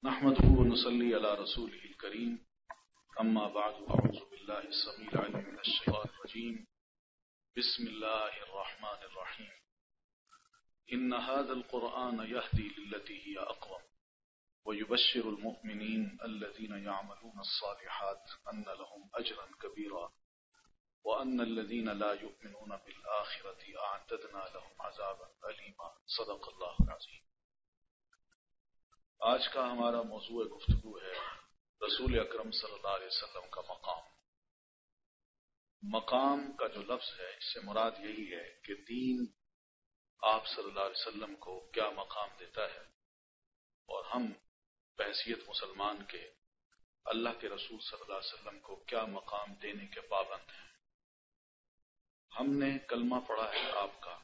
نحمده ونصلي على رسوله الكريم أما بعد أعوذ بالله السميع العليم من الشيطان الرجيم بسم الله الرحمن الرحيم إن هذا القرآن يهدي للتي هي أقوم ويبشر المؤمنين الذين يعملون الصالحات أن لهم أجرا كبيرا وأن الذين لا يؤمنون بالآخرة أعتدنا لهم عذابا أليما صدق الله العظيم۔ آج کا ہمارا موضوع گفتگو ہے رسول اکرم صلی اللہ علیہ وسلم کا مقام۔ مقام کا جو لفظ ہے اس سے مراد یہی ہے کہ دین آپ صلی اللہ علیہ وسلم کو کیا مقام دیتا ہے اور ہم بحیثیت مسلمان کے اللہ کے رسول صلی اللہ علیہ وسلم کو کیا مقام دینے کے پابند ہیں۔ ہم نے کلمہ پڑھا ہے آپ کا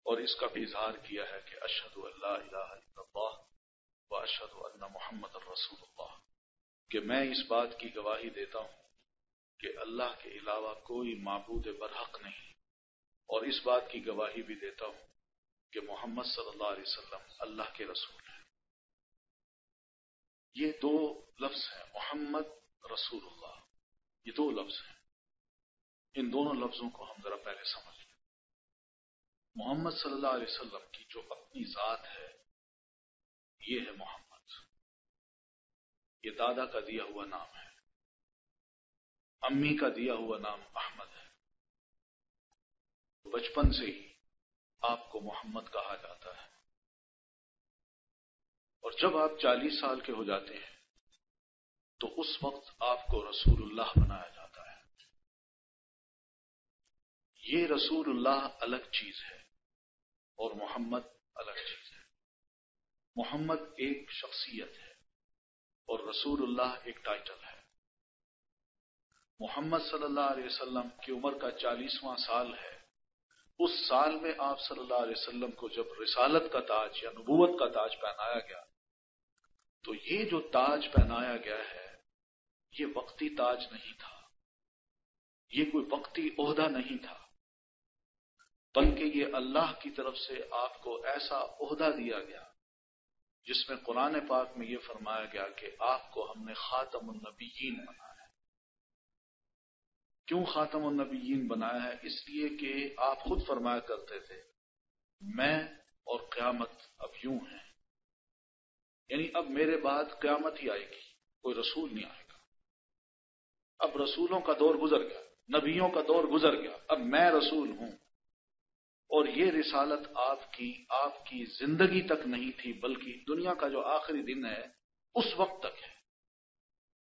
اور اس کا بھی اظہار کیا ہے کہ اشہد ان لا الہ الا اللہ واشہد ان محمد رسول اللہ، کہ میں اس بات کی گواہی دیتا ہوں کہ اللہ کے علاوہ کوئی معبود برحق نہیں، اور اس بات کی گواہی بھی دیتا ہوں کہ محمد صلی اللہ علیہ وسلم اللہ کے رسول ہیں۔ یہ دو لفظ ہیں، محمد رسول اللہ، یہ دو لفظ ہیں۔ ان دونوں لفظوں کو ہم ذرا پہلے سمجھ لیں۔ محمد صلی اللہ علیہ وسلم کی جو اپنی ذات ہے یہ ہے محمد، یہ دادا کا دیا ہوا نام ہے، امی کا دیا ہوا نام احمد ہے۔ بچپن سے ہی آپ کو محمد کہا جاتا ہے، اور جب آپ 40 سال کے ہو جاتے ہیں تو اس وقت آپ کو رسول اللہ بنایا جاتا ہے۔ یہ رسول اللہ الگ چیز ہے اور محمد الگ چیز ہے۔ محمد ایک شخصیت ہے اور رسول اللہ ایک ٹائٹل ہے۔ محمد صلی اللہ علیہ وسلم کی عمر کا 40واں سال ہے، اس سال میں آپ صلی اللہ علیہ وسلم کو جب رسالت کا تاج یا نبوت کا تاج پہنایا گیا تو یہ جو تاج پہنایا گیا ہے یہ وقتی تاج نہیں تھا، یہ کوئی وقتی عہدہ نہیں تھا، بلکہ یہ اللہ کی طرف سے آپ کو ایسا عہدہ دیا گیا جس میں قرآن پاک میں یہ فرمایا گیا کہ آپ کو ہم نے خاتم النبیین بنایا ہے۔ کیوں خاتم النبیین بنایا ہے؟ اس لیے کہ آپ خود فرمایا کرتے تھے میں اور قیامت اب یوں ہیں، یعنی اب میرے بعد قیامت ہی آئے گی، کوئی رسول نہیں آئے گا۔ اب رسولوں کا دور گزر گیا، نبیوں کا دور گزر گیا، اب میں رسول ہوں۔ اور یہ رسالت آپ کی زندگی تک نہیں تھی، بلکہ دنیا کا جو آخری دن ہے اس وقت تک ہے۔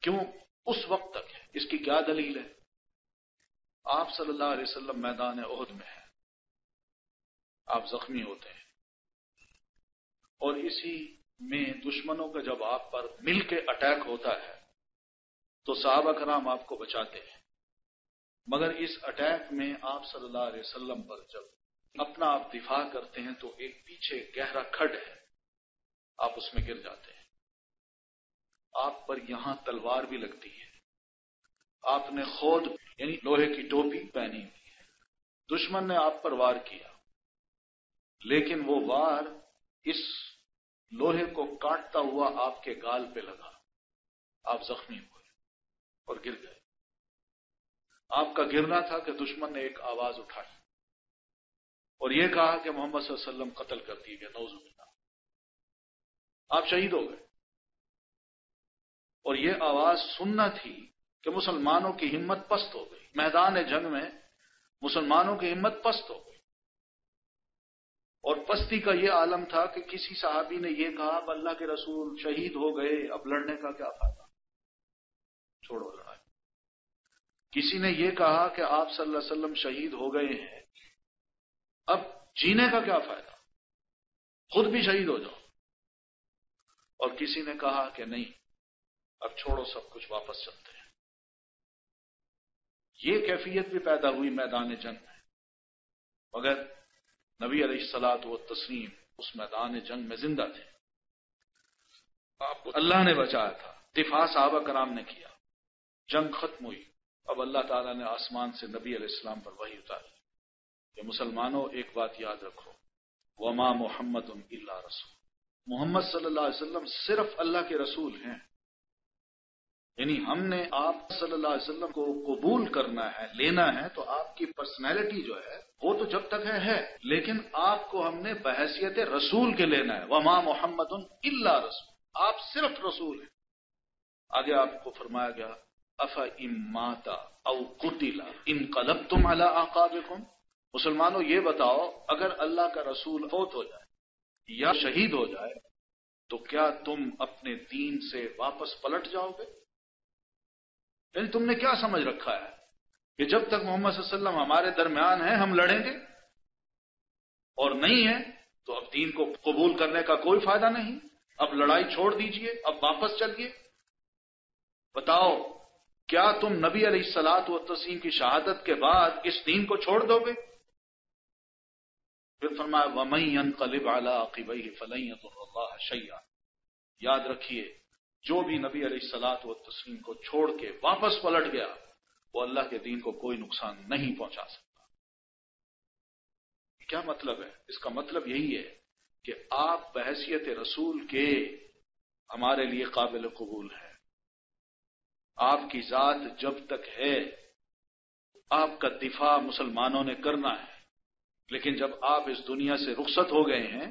کیوں اس وقت تک ہے؟ اس کی کیا دلیل ہے؟ آپ صلی اللہ علیہ وسلم میدان احد میں ہیں، آپ زخمی ہوتے ہیں، اور اسی میں دشمنوں کا جب آپ پر مل کے اٹیک ہوتا ہے تو صحابہ کرام آپ کو بچاتے ہیں، مگر اس اٹیک میں آپ صلی اللہ علیہ وسلم پر جب اپنا آپ دفاع کرتے ہیں تو ایک پیچھے گہرا کھڈ ہے، آپ اس میں گر جاتے ہیں، آپ پر یہاں تلوار بھی لگتی ہے، آپ نے خود یعنی لوہے کی ٹوپی پہنی ہوئی ہے، دشمن نے آپ پر وار کیا، لیکن وہ وار اس لوہے کو کاٹتا ہوا آپ کے گال پہ لگا، آپ زخمی ہوئے اور گر گئے۔ آپ کا گرنا تھا کہ دشمن نے ایک آواز اٹھائی اور یہ کہا کہ محمد صلی اللہ علیہ وسلم قتل کر دیے گئے، نعوذ باللہ، آپ شہید ہو گئے۔ اور یہ آواز سننا تھی کہ مسلمانوں کی ہمت پست ہو گئی، میدان جنگ میں مسلمانوں کی ہمت پست ہو گئی، اور پستی کا یہ عالم تھا کہ کسی صحابی نے یہ کہا اب اللہ کے رسول شہید ہو گئے، اب لڑنے کا کیا فائدہ، چھوڑو لڑائی۔ کسی نے یہ کہا کہ آپ صلی اللہ علیہ وسلم شہید ہو گئے ہیں، اب جینے کا کیا فائدہ، خود بھی شہید ہو جاؤ۔ اور کسی نے کہا کہ نہیں، اب چھوڑو سب کچھ، واپس چلتے ہیں۔ یہ کیفیت بھی پیدا ہوئی میدان جنگ میں، مگر نبی علیہ الصلوۃ والتسلیم اس میدان جنگ میں زندہ تھے، آپ کو اللہ نے بچایا تھا، دفاع صحابہ کرام نے کیا، جنگ ختم ہوئی، اب اللہ تعالیٰ نے آسمان سے نبی علیہ السلام پر وحی اتاری کہ مسلمانوں ایک بات یاد رکھو، وما محمد الا رسول، محمد صلی اللہ علیہ وسلم صرف اللہ کے رسول ہیں، یعنی ہم نے آپ صلی اللہ علیہ وسلم کو قبول کرنا ہے، لینا ہے، تو آپ کی پرسنالٹی جو ہے وہ تو جب تک ہے، لیکن آپ کو ہم نے بحیثیت رسول کے لینا ہے۔ وما محمد الا رسول، آپ صرف رسول ہیں۔ آگے آپ کو فرمایا گیا افإن مات او قتل انقلبتم علی اعقابکم، مسلمانوں یہ بتاؤ اگر اللہ کا رسول فوت ہو جائے یا شہید ہو جائے تو کیا تم اپنے دین سے واپس پلٹ جاؤ گے؟ یعنی تم نے کیا سمجھ رکھا ہے کہ جب تک محمد صلی اللہ علیہ وسلم ہمارے درمیان ہیں ہم لڑیں گے، اور نہیں ہے تو اب دین کو قبول کرنے کا کوئی فائدہ نہیں، اب لڑائی چھوڑ دیجئے، اب واپس چلیے۔ بتاؤ کیا تم نبی علیہ الصلوۃ والتسلیم کی شہادت کے بعد اس دین کو چھوڑ دو گے؟ پھر فرمایا وَمَن يَنقَلِبْ عَلَىٰ عَقِبَيْهِ فَلَن يَضُرَّ اللَّهَ شَيْئًا، یاد رکھیے جو بھی نبی علیہ الصلوۃ والتسلیم کو چھوڑ کے واپس پلٹ گیا وہ اللہ کے دین کو کوئی نقصان نہیں پہنچا سکتا۔ کیا مطلب ہے؟ اس کا مطلب یہی ہے کہ آپ بحیثیت رسول کے ہمارے لیے قابل قبول ہیں۔ آپ کی ذات جب تک ہے آپ کا دفاع مسلمانوں نے کرنا ہے، لیکن جب آپ اس دنیا سے رخصت ہو گئے ہیں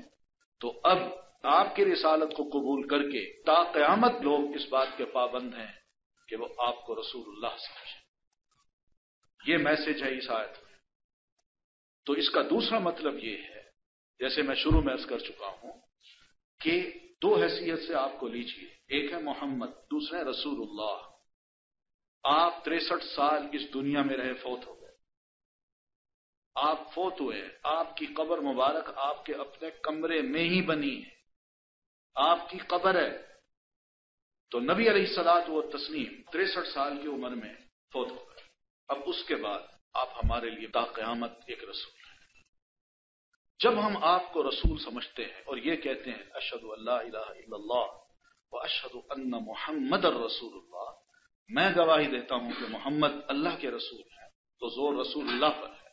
تو اب آپ کی رسالت کو قبول کر کے تا قیامت لوگ اس بات کے پابند ہیں کہ وہ آپ کو رسول اللہ سمجھیں۔ یہ میسج ہے اس آیت میں۔ تو اس کا دوسرا مطلب یہ ہے، جیسے میں شروع میں عرض کر چکا ہوں، کہ دو حیثیت سے آپ کو لیجیے، ایک ہے محمد، دوسرا ہے رسول اللہ۔ آپ 63 سال اس دنیا میں رہے، فوت ہو گئے، آپ فوت ہوئے، آپ کی قبر مبارک آپ کے اپنے کمرے میں ہی بنی ہے، آپ کی قبر ہے۔ تو نبی علیہ الصلوۃ والتسلیم 63 سال کی عمر میں فوت ہو گئے، اب اس کے بعد آپ ہمارے لیے تا قیامت ایک رسول ہیں۔ جب ہم آپ کو رسول سمجھتے ہیں اور یہ کہتے ہیں اشہد ان لا الہ الا اللہ واشہد ان محمد الرسول اللہ، میں گواہی دیتا ہوں کہ محمد اللہ کے رسول ہیں، تو زور رسول اللہ پر ہے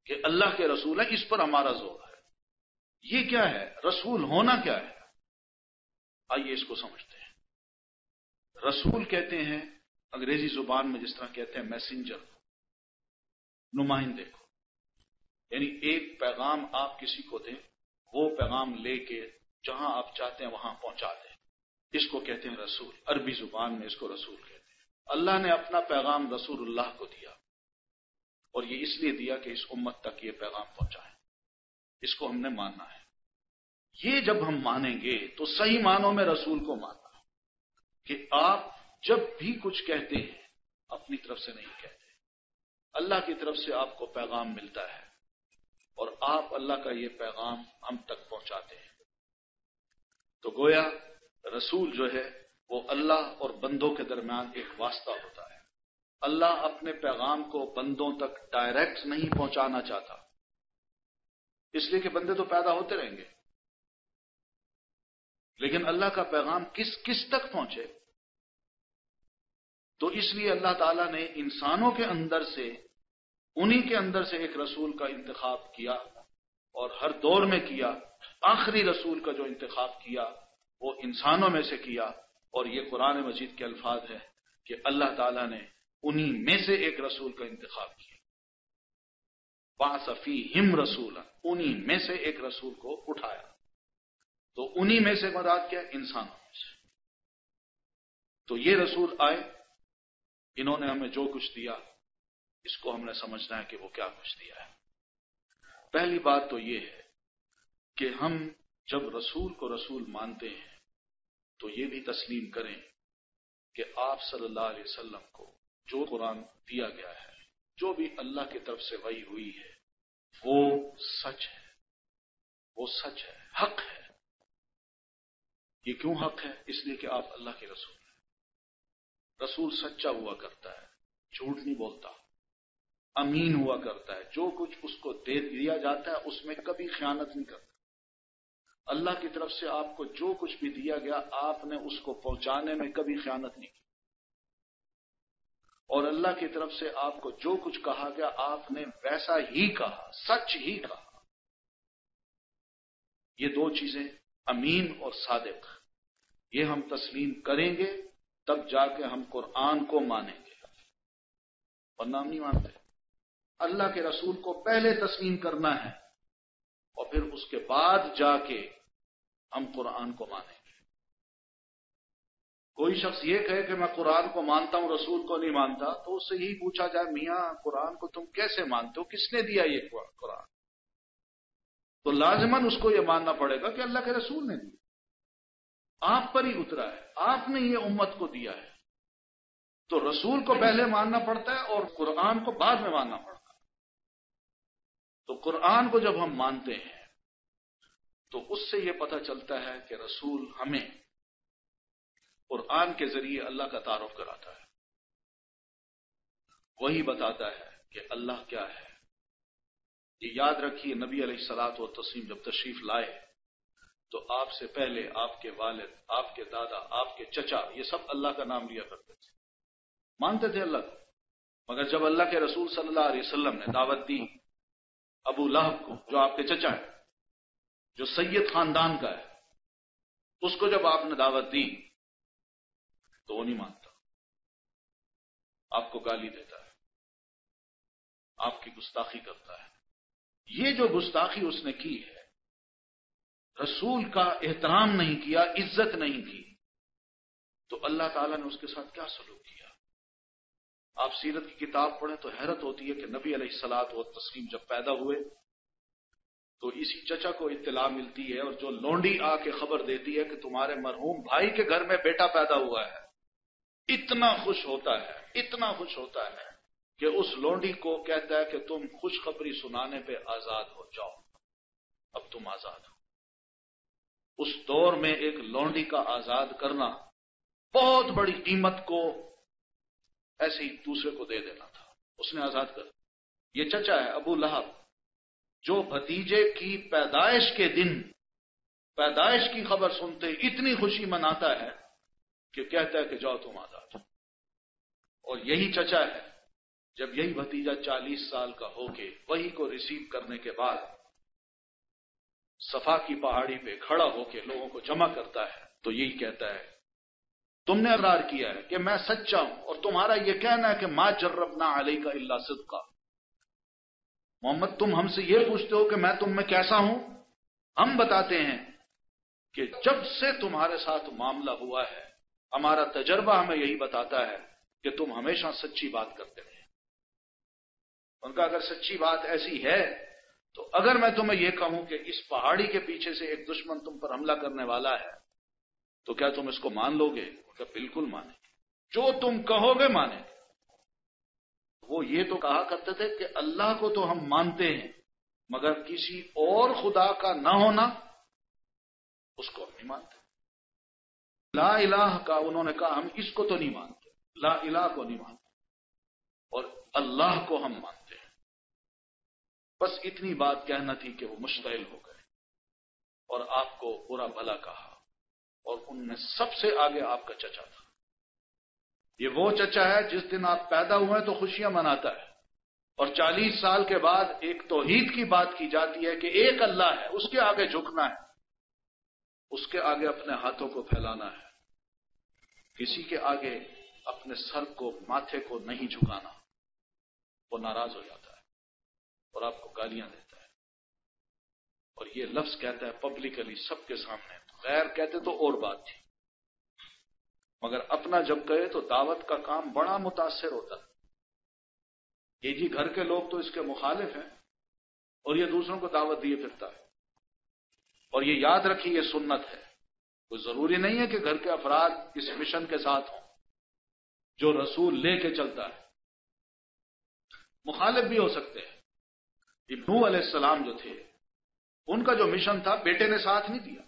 کہ اللہ کے رسول ہیں، اس پر ہمارا زور ہے۔ یہ کیا ہے؟ رسول ہونا کیا ہے؟ آئیے اس کو سمجھتے ہیں۔ رسول کہتے ہیں انگریزی زبان میں جس طرح کہتے ہیں میسنجر، نمائندے کو، یعنی ایک پیغام آپ کسی کو دیں، وہ پیغام لے کے جہاں آپ چاہتے ہیں وہاں پہنچا دیں، اس کو کہتے ہیں رسول۔ عربی زبان میں اس کو رسول کہتے ہیں۔ اللہ نے اپنا پیغام رسول اللہ کو دیا، اور یہ اس لیے دیا کہ اس امت تک یہ پیغام پہنچائے، اس کو ہم نے ماننا ہے۔ یہ جب ہم مانیں گے تو صحیح معنوں میں رسول کو ماننا کہ آپ جب بھی کچھ کہتے ہیں اپنی طرف سے نہیں کہتے، اللہ کی طرف سے آپ کو پیغام ملتا ہے اور آپ اللہ کا یہ پیغام ہم تک پہنچاتے ہیں۔ تو گویا رسول جو ہے وہ اللہ اور بندوں کے درمیان ایک واسطہ ہوتا ہے۔ اللہ اپنے پیغام کو بندوں تک ڈائریکٹ نہیں پہنچانا چاہتا، اس لیے کہ بندے تو پیدا ہوتے رہیں گے، لیکن اللہ کا پیغام کس کس تک پہنچے؟ تو اس لیے اللہ تعالیٰ نے انسانوں کے اندر سے، انہی کے اندر سے ایک رسول کا انتخاب کیا، اور ہر دور میں کیا۔ آخری رسول کا جو انتخاب کیا وہ انسانوں میں سے کیا، اور یہ قرآن مجید کے الفاظ ہیں کہ اللہ تعالیٰ نے انہی میں سے ایک رسول کا انتخاب کیا۔ بعث فیہم رسولا، انہی میں سے ایک رسول کو اٹھایا۔ تو انہی میں سے مراد کیا؟ انسانوں میں سے۔ تو یہ رسول آئے، انہوں نے ہمیں جو کچھ دیا اس کو ہم نے سمجھنا ہے کہ وہ کیا کچھ دیا ہے۔ پہلی بات تو یہ ہے کہ ہم جب رسول کو رسول مانتے ہیں تو یہ بھی تسلیم کریں کہ آپ صلی اللہ علیہ وسلم کو جو قرآن دیا گیا ہے، جو بھی اللہ کی طرف سے وحی ہوئی ہے، وہ سچ ہے، وہ سچ ہے، حق ہے۔ یہ کیوں حق ہے؟ اس لیے کہ آپ اللہ کے رسول ہیں۔ رسول سچا ہوا کرتا ہے، جھوٹ نہیں بولتا، امین ہوا کرتا ہے، جو کچھ اس کو دے دیا جاتا ہے اس میں کبھی خیانت نہیں کرتا۔ اللہ کی طرف سے آپ کو جو کچھ بھی دیا گیا آپ نے اس کو پہنچانے میں کبھی خیانت نہیں کی، اور اللہ کی طرف سے آپ کو جو کچھ کہا گیا آپ نے ویسا ہی کہا، سچ ہی کہا۔ یہ دو چیزیں امین اور صادق، یہ ہم تسلیم کریں گے تب جا کے ہم قرآن کو مانیں گے، ورنہ ہم نہیں مانتے۔ اللہ کے رسول کو پہلے تسلیم کرنا ہے اور پھر اس کے بعد جا کے ہم قرآن کو مانیں گے۔ کوئی شخص یہ کہے کہ میں قرآن کو مانتا ہوں رسول کو نہیں مانتا، تو اس سے یہی پوچھا جائے میاں قرآن کو تم کیسے مانتے ہو، کس نے دیا یہ قرآن؟ تو لازماً اس کو یہ ماننا پڑے گا کہ اللہ کے رسول نے دیا، آپ پر ہی اترا ہے، آپ نے یہ امت کو دیا ہے، تو رسول کو پہلے ماننا پڑتا ہے اور قرآن کو بعد میں ماننا پڑتا ہے۔ تو قرآن کو جب ہم مانتے ہیں تو اس سے یہ پتہ چلتا ہے کہ رسول ہمیں قرآن کے ذریعے اللہ کا تعارف کراتا ہے، وہی بتاتا ہے کہ اللہ کیا ہے۔ یہ یاد رکھیے، نبی علیہ الصلوۃ والتسلیم جب تشریف لائے تو آپ سے پہلے آپ کے والد، آپ کے دادا، آپ کے چچا، یہ سب اللہ کا نام لیا کرتے تھے، مانتے تھے اللہ کو۔ مگر جب اللہ کے رسول صلی اللہ علیہ وسلم نے دعوت دی ابو لہب کو، جو آپ کے چچا ہے، جو سید خاندان کا ہے، اس کو جب آپ نے دعوت دی تو وہ نہیں مانتا، آپ کو گالی دیتا ہے، آپ کی گستاخی کرتا ہے۔ یہ جو گستاخی اس نے کی ہے، رسول کا احترام نہیں کیا، عزت نہیں کی، تو اللہ تعالیٰ نے اس کے ساتھ کیا سلوک کیا؟ آپ سیرت کی کتاب پڑھیں تو حیرت ہوتی ہے کہ نبی علیہ الصلوۃ والتسلیم جب پیدا ہوئے تو اسی چچا کو اطلاع ملتی ہے، اور جو لونڈی آ کے خبر دیتی ہے کہ تمہارے مرحوم بھائی کے گھر میں بیٹا پیدا ہوا ہے، اتنا خوش ہوتا ہے، اتنا خوش ہوتا ہے کہ اس لونڈی کو کہتا ہے کہ تم خوشخبری سنانے پہ آزاد ہو جاؤ، اب تم آزاد ہو۔ اس دور میں ایک لونڈی کا آزاد کرنا بہت بڑی قیمت کو ایسے ہی دوسرے کو دے دینا تھا، اس نے آزاد کر دیا۔ یہ چچا ہے ابو لہب، جو بھتیجے کی پیدائش کے دن پیدائش کی خبر سنتے اتنی خوشی مناتا ہے کہ کہتا ہے کہ جاؤ تم آزاد ہو۔ اور یہی چچا ہے جب یہی بھتیجا 40 سال کا ہو کے وہی کو ریسیو کرنے کے بعد صفا کی پہاڑی پہ کھڑا ہو کے لوگوں کو جمع کرتا ہے تو یہی کہتا ہے تم نے اقرار کیا ہے کہ میں سچا ہوں، اور تمہارا یہ کہنا ہے کہ ما جربنا علیک الا صدقا۔ محمد تم ہم سے یہ پوچھتے ہو کہ میں تم میں کیسا ہوں، ہم بتاتے ہیں کہ جب سے تمہارے ساتھ معاملہ ہوا ہے ہمارا تجربہ ہمیں یہی بتاتا ہے کہ تم ہمیشہ سچی بات کرتے رہے۔ ان کا اگر سچی بات ایسی ہے تو اگر میں تمہیں یہ کہوں کہ اس پہاڑی کے پیچھے سے ایک دشمن تم پر حملہ کرنے والا ہے تو کیا تم اس کو مان لو گے؟ کہ بالکل مانیں گے، جو تم کہو گے مانیں گے۔ وہ یہ تو کہا کرتے تھے کہ اللہ کو تو ہم مانتے ہیں مگر کسی اور خدا کا نہ ہونا اس کو ہم نہیں مانتے۔ لا الہ کا انہوں نے کہا ہم اس کو تو نہیں مانتے، لا الہ کو نہیں مانتے، اور اللہ کو ہم مانتے ہیں۔ بس اتنی بات کہنا تھی کہ وہ مشتعل ہو گئے اور آپ کو برا بھلا کہا، اور ان میں سب سے آگے آپ کا چچا تھا۔ یہ وہ چچا ہے جس دن آپ پیدا ہوئے تو خوشیاں مناتا ہے، اور 40 سال کے بعد ایک توحید کی بات کی جاتی ہے کہ ایک اللہ ہے، اس کے آگے جھکنا ہے، اس کے آگے اپنے ہاتھوں کو پھیلانا ہے، کسی کے آگے اپنے سر کو، ماتھے کو نہیں جھکانا۔ وہ ناراض ہو جاتا ہے اور آپ کو گالیاں دیتا ہے، اور یہ لفظ کہتا ہے پبلکلی سب کے سامنے۔ غیر کہتے تو اور بات تھی، مگر اپنا جب کہے تو دعوت کا کام بڑا متاثر ہوتا ہے۔ یہ جی گھر کے لوگ تو اس کے مخالف ہیں اور یہ دوسروں کو دعوت دیے پھرتا ہے۔ اور یہ یاد رکھیے یہ سنت ہے، کوئی ضروری نہیں ہے کہ گھر کے افراد اس مشن کے ساتھ ہوں جو رسول لے کے چلتا ہے، مخالف بھی ہو سکتے ہیں۔ نوح علیہ السلام جو تھے ان کا جو مشن تھا بیٹے نے ساتھ نہیں دیا،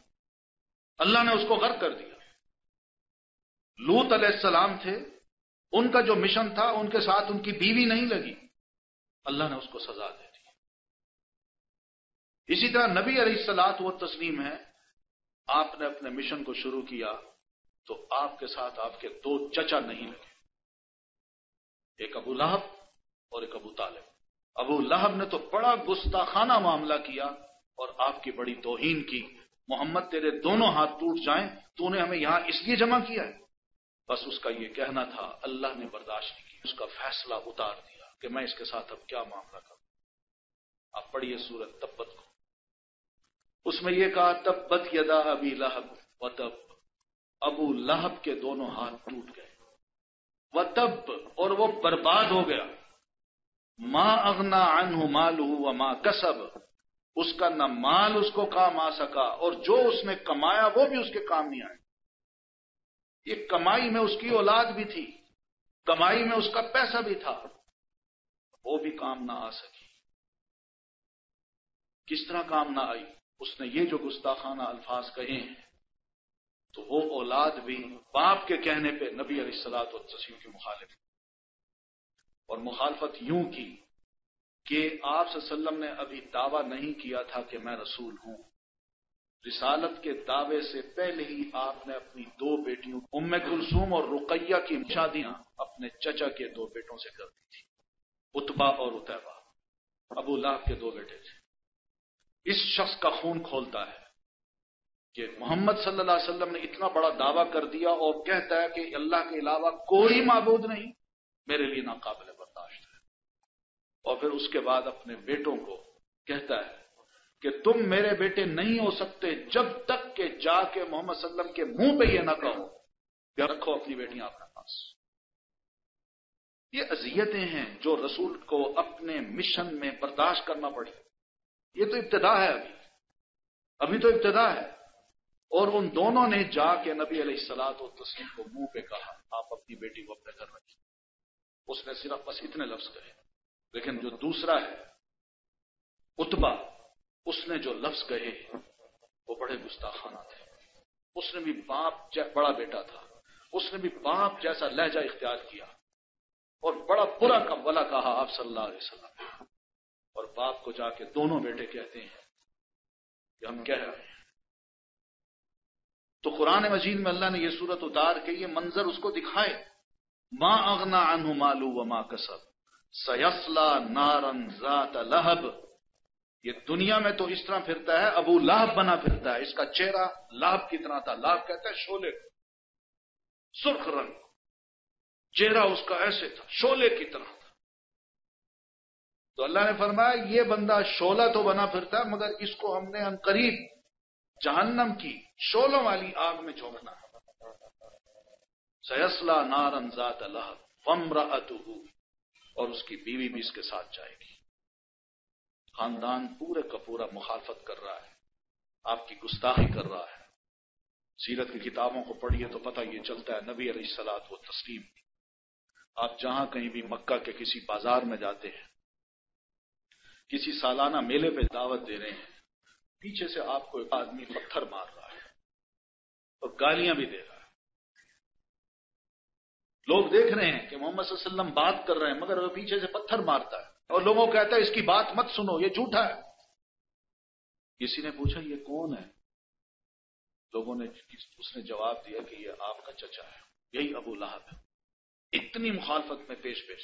اللہ نے اس کو غرق کر دیا۔ لوط علیہ السلام تھے، ان کا جو مشن تھا ان کے ساتھ ان کی بیوی نہیں لگی، اللہ نے اس کو سزا دے دی۔ اسی طرح نبی علیہ الصلوۃ والتسلیم ہے، آپ نے اپنے مشن کو شروع کیا تو آپ کے ساتھ آپ کے 2 چچا نہیں لگے، ایک ابو لہب اور ایک ابو طالب۔ ابو لہب نے تو بڑا گستاخانہ معاملہ کیا اور آپ کی بڑی توہین کی، محمد تیرے دونوں ہاتھ ٹوٹ جائیں، تو نے ہمیں یہاں اس لیے جمع کیا ہے؟ بس اس کا یہ کہنا تھا، اللہ نے برداشت نہیں کی، اس کا فیصلہ اتار دیا کہ میں اس کے ساتھ اب کیا معاملہ کروں۔ آپ پڑھیے سورۃ تبت کو، اس میں یہ کہا تبت یدا ابی لہب وتب، ابو لہب کے دونوں ہاتھ ٹوٹ گئے، وتب، اور وہ برباد ہو گیا، ما اغنا عنہ مالہ وما کسب، اس کا نہ مال اس کو کام آ سکا اور جو اس نے کمایا وہ بھی اس کے کام نہیں آئے۔ یہ کمائی میں اس کی اولاد بھی تھی، کمائی میں اس کا پیسہ بھی تھا، وہ بھی کام نہ آ سکی۔ کس طرح کام نہ آئی؟ اس نے یہ جو گستاخانہ الفاظ کہے ہیں، تو وہ اولاد بھی باپ کے کہنے پہ نبی علیہ الصلوۃ والتسلیم کی مخالف، اور مخالفت یوں کی کہ آپ صلی اللہ علیہ وسلم نے ابھی دعویٰ نہیں کیا تھا کہ میں رسول ہوں۔ رسالت کے دعوے سے پہلے ہی آپ نے اپنی دو بیٹیوں ام کلثوم اور رقیہ کی شادیاں اپنے چچا کے دو بیٹوں سے کر دی تھی، عتبہ اور عتیبہ، ابو لہب کے دو بیٹے تھے۔ اس شخص کا خون کھولتا ہے کہ محمد صلی اللہ علیہ وسلم نے اتنا بڑا دعویٰ کر دیا اور کہتا ہے کہ اللہ کے علاوہ کوئی معبود نہیں، میرے لیے ناقابل برداشت ہے۔ اور پھر اس کے بعد اپنے بیٹوں کو کہتا ہے کہ تم میرے بیٹے نہیں ہو سکتے جب تک کہ جا کے محمد صلی اللہ علیہ وسلم کے منہ پہ یہ نہ کہو کہ رکھو اپنی بیٹیاں اپنے پاس۔ یہ اذیتیں ہیں جو رسول کو اپنے مشن میں برداشت کرنا پڑی۔ یہ تو ابتدا ہے، ابھی تو ابتدا ہے۔ اور ان دونوں نے جا کے نبی علیہ الصلوۃ والتسلیم کو منہ پہ کہا آپ اپنی بیٹی کو اپنے گھر رکھیے۔ اس نے صرف بس اتنے لفظ کہے، لیکن جو دوسرا ہے عتبہ، اس نے جو لفظ کہے وہ بڑے گستاخانہ تھے۔ اس نے بھی باپ بڑا بیٹا تھا، اس نے بھی باپ جیسا لہجہ اختیار کیا اور بڑا برا بلا کہا آپ صلی اللہ علیہ وسلم۔ اور باپ کو جا کے دونوں بیٹے کہتے ہیں کہ ہم کہہ رہے ہیں۔ تو قرآن مجید میں اللہ نے یہ صورت اتار کے یہ منظر اس کو دکھائے، ما اغنا عنہ مالہ وما کسب سیصلی نارا ذات لہب۔ یہ دنیا میں تو اس طرح پھرتا ہے، ابو لہب بنا پھرتا ہے، اس کا چہرہ لہب کی طرح تھا۔ لہب کہتا ہے شعلے کو، سرخ رنگ، چہرہ اس کا ایسے تھا، شعلے کی طرح تھا۔ تو اللہ نے فرمایا یہ بندہ شعلہ تو بنا پھرتا ہے، مگر اس کو ہم نے عنقریب جہنم کی شعلوں والی آگ میں جھونکنا ہے۔ سیصلی نارا ذات لہب وامرأتہ، اور اس کی بیوی بھی اس کے ساتھ جائے گی۔ خاندان پورے کا پورا مخالفت کر رہا ہے، آپ کی گستاخی کر رہا ہے۔ سیرت کی کتابوں کو پڑھیے تو پتہ یہ چلتا ہے نبی علیہ الصلوۃ والتسلیم، آپ جہاں کہیں بھی مکہ کے کسی بازار میں جاتے ہیں، کسی سالانہ میلے پہ دعوت دے رہے ہیں، پیچھے سے آپ کو ایک آدمی پتھر مار رہا ہے اور گالیاں بھی دے رہا ہے۔ لوگ دیکھ رہے ہیں کہ محمد صلی اللہ علیہ وسلم بات کر رہے ہیں، مگر وہ پیچھے سے پتھر مارتا ہے اور لوگوں کو کہتا ہے اس کی بات مت سنو، یہ جھوٹا ہے۔ کسی نے پوچھا یہ کون ہے؟ لوگوں نے اس نے جواب دیا کہ یہ آپ کا چچا ہے، یہی ابو لہب ہے۔ اتنی مخالفت میں پیش تھی۔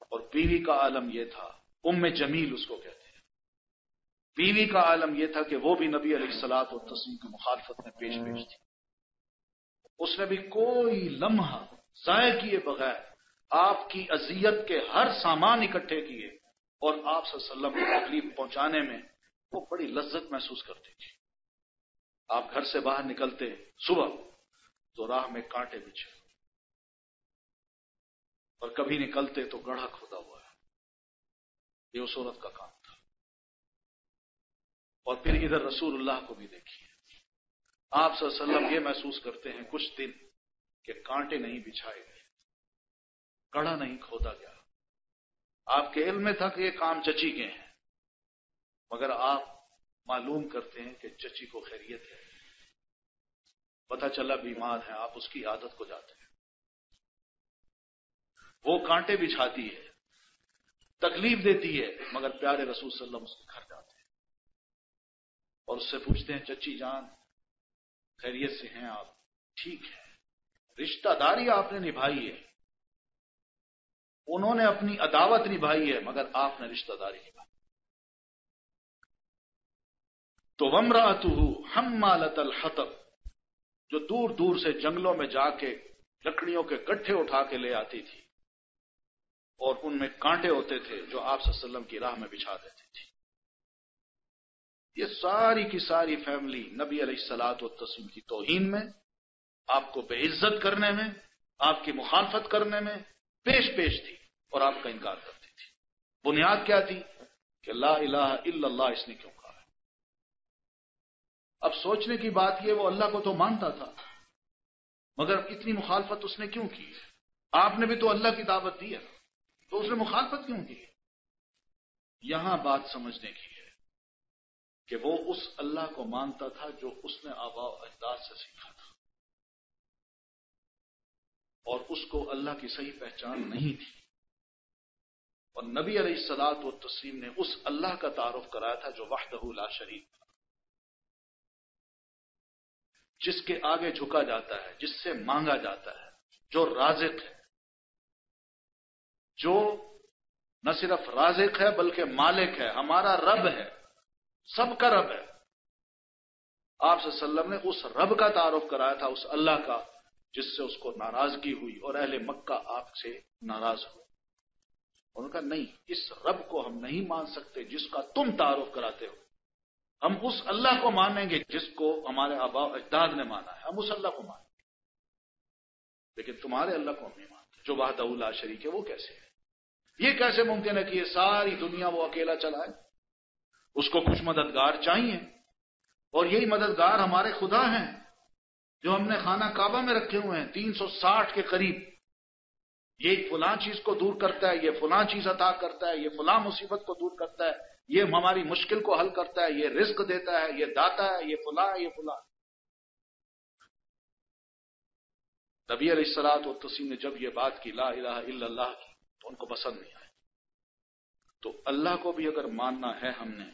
اور بیوی کا عالم یہ تھا، ام جمیل اس کو کہتے ہیں، بیوی کا عالم یہ تھا کہ وہ بھی نبی علیہ الصلوۃ والتسلیم کی مخالفت میں پیش تھی۔ اس نے بھی کوئی لمحہ ضائع کیے بغیر آپ کی اذیت کے ہر سامان اکٹھے کیے، اور آپ صلی اللہ علیہ وسلم کو تکلیف پہنچانے میں وہ بڑی لذت محسوس کرتی تھی۔ آپ گھر سے باہر نکلتے صبح تو راہ میں کانٹے بچھے، اور کبھی نکلتے تو گڑھا کھودا ہوا ہے۔ یہ اس عورت کا کام تھا۔ اور پھر ادھر رسول اللہ کو بھی دیکھیے، آپ صلی اللہ علیہ وسلم یہ محسوس کرتے ہیں کچھ دن کہ کانٹے نہیں بچھائے گئے، گڑھا نہیں کھودا گیا۔ آپ کے علم میں تھا کہ یہ کام چچی کے ہیں، مگر آپ معلوم کرتے ہیں کہ چچی کو خیریت ہے، پتہ چلا بیمار ہے، آپ اس کی عادت کو جاتے ہیں، وہ کانٹے بچھاتی ہے، تکلیف دیتی ہے، مگر پیارے رسول صلی اللہ علیہ وسلم اس کے گھر جاتے ہیں اور اس سے پوچھتے ہیں چچی جان خیریت سے ہیں آپ؟ ٹھیک ہے۔ رشتہ داری آپ نے نبھائی ہے، انہوں نے اپنی عداوت نبھائی ہے، مگر آپ نے رشتہ داری نبھائی۔ تو وامرأتہ حمالۃ الحطب، جو دور دور سے جنگلوں میں جا کے لکڑیوں کے گٹھے اٹھا کے لے آتی تھی، اور ان میں کانٹے ہوتے تھے جو آپ صلی اللہ علیہ وسلم کی راہ میں بچھا دیتی تھی۔ یہ ساری کی ساری فیملی نبی علیہ الصلوۃ والتسلیم کی توہین میں، آپ کو بے عزت کرنے میں، آپ کی مخالفت کرنے میں پیش تھی، اور آپ کا انکار کرتی تھی۔ بنیاد کیا تھی؟ کہ لا الہ الا اللہ اس نے کیوں کہا ہے؟ اب سوچنے کی بات یہ، وہ اللہ کو تو مانتا تھا، مگر اتنی مخالفت اس نے کیوں کی؟ آپ نے بھی تو اللہ کی دعوت دی ہے، تو اس نے مخالفت کیوں کی؟ یہاں بات سمجھنے کی ہے کہ وہ اس اللہ کو مانتا تھا جو اس نے آباء و اجداد سے سیکھا تھا، اور اس کو اللہ کی صحیح پہچان نہیں تھی، اور نبی علیہ الصلوۃ والتسلیم نے اس اللہ کا تعارف کرایا تھا جو وحدہ لا شریک تھا، جس کے آگے جھکا جاتا ہے، جس سے مانگا جاتا ہے، جو رازق ہے، جو نہ صرف رازق ہے بلکہ مالک ہے، ہمارا رب ہے، سب کا رب ہے۔ آپ صلی اللہ علیہ وسلم نے اس رب کا تعارف کرایا تھا، اس اللہ کا جس سے اس کو ناراضگی ہوئی، اور اہل مکہ آپ سے ناراض ہوئے۔ انہوں نے کہا نہیں، اس رب کو ہم نہیں مان سکتے جس کا تم تعارف کراتے ہو، ہم اس اللہ کو مانیں گے جس کو ہمارے آباء و اجداد نے مانا ہے، ہم اس اللہ کو مانیں گے، لیکن تمہارے اللہ کو ہم نہیں مانتے جو وحدہ لا شریک ہے۔ وہ کیسے ہے؟ یہ کیسے ممکن ہے کہ یہ ساری دنیا وہ اکیلا چلائے؟ اس کو کچھ مددگار چاہیے، اور یہی مددگار ہمارے خدا ہیں جو ہم نے خانہ کعبہ میں رکھے ہوئے ہیں 360 کے قریب۔ یہ فلاں چیز کو دور کرتا ہے، یہ فلاں چیز عطا کرتا ہے، یہ فلاں مصیبت کو دور کرتا ہے، یہ ہماری مشکل کو حل کرتا ہے، یہ رزق دیتا ہے، یہ داتا ہے، یہ فلاں یہ فلاں۔ نبی علیہ الصلوۃ والتسلیم نے جب یہ بات کی لا الہ الا اللہ کی، تو ان کو پسند نہیں آئی۔ تو اللہ کو بھی اگر ماننا ہے ہم نے،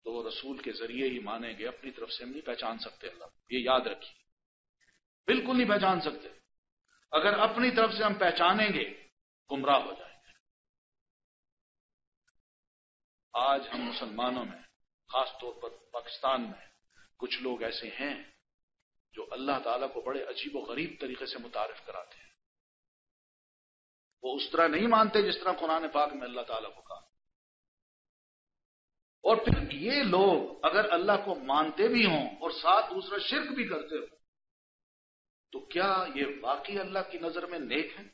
تو وہ رسول کے ذریعے ہی مانیں گے، اپنی طرف سے ہم نہیں پہچان سکتے اللہ کو، یہ یاد رکھیے، بالکل نہیں پہچان سکتے۔ اگر اپنی طرف سے ہم پہچانیں گے گمراہ ہو جائیں گے۔ آج ہم مسلمانوں میں، خاص طور پر پاکستان میں، کچھ لوگ ایسے ہیں جو اللہ تعالیٰ کو بڑے عجیب و غریب طریقے سے متعارف کراتے ہیں۔ وہ اس طرح نہیں مانتے جس طرح قرآن پاک میں اللہ تعالیٰ کو کہا۔ اور پھر یہ لوگ اگر اللہ کو مانتے بھی ہوں اور ساتھ دوسرا شرک بھی کرتے ہو، تو کیا یہ واقعی اللہ کی نظر میں نیک ہیں؟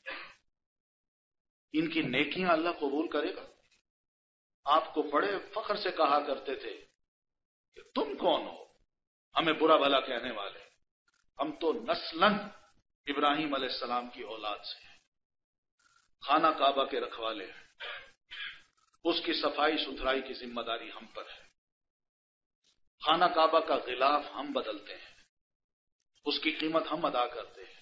ان کی نیکیاں اللہ قبول کرے گا؟ آپ کو بڑے فخر سے کہا کرتے تھے کہ تم کون ہو ہمیں برا بھلا کہنے والے؟ ہم تو نسلاً ابراہیم علیہ السلام کی اولاد سے ہیں، خانہ کعبہ کے رکھوالے ہیں، اس کی صفائی ستھرائی کی ذمہ داری ہم پر ہے، خانہ کعبہ کا غلاف ہم بدلتے ہیں، اس کی قیمت ہم ادا کرتے ہیں،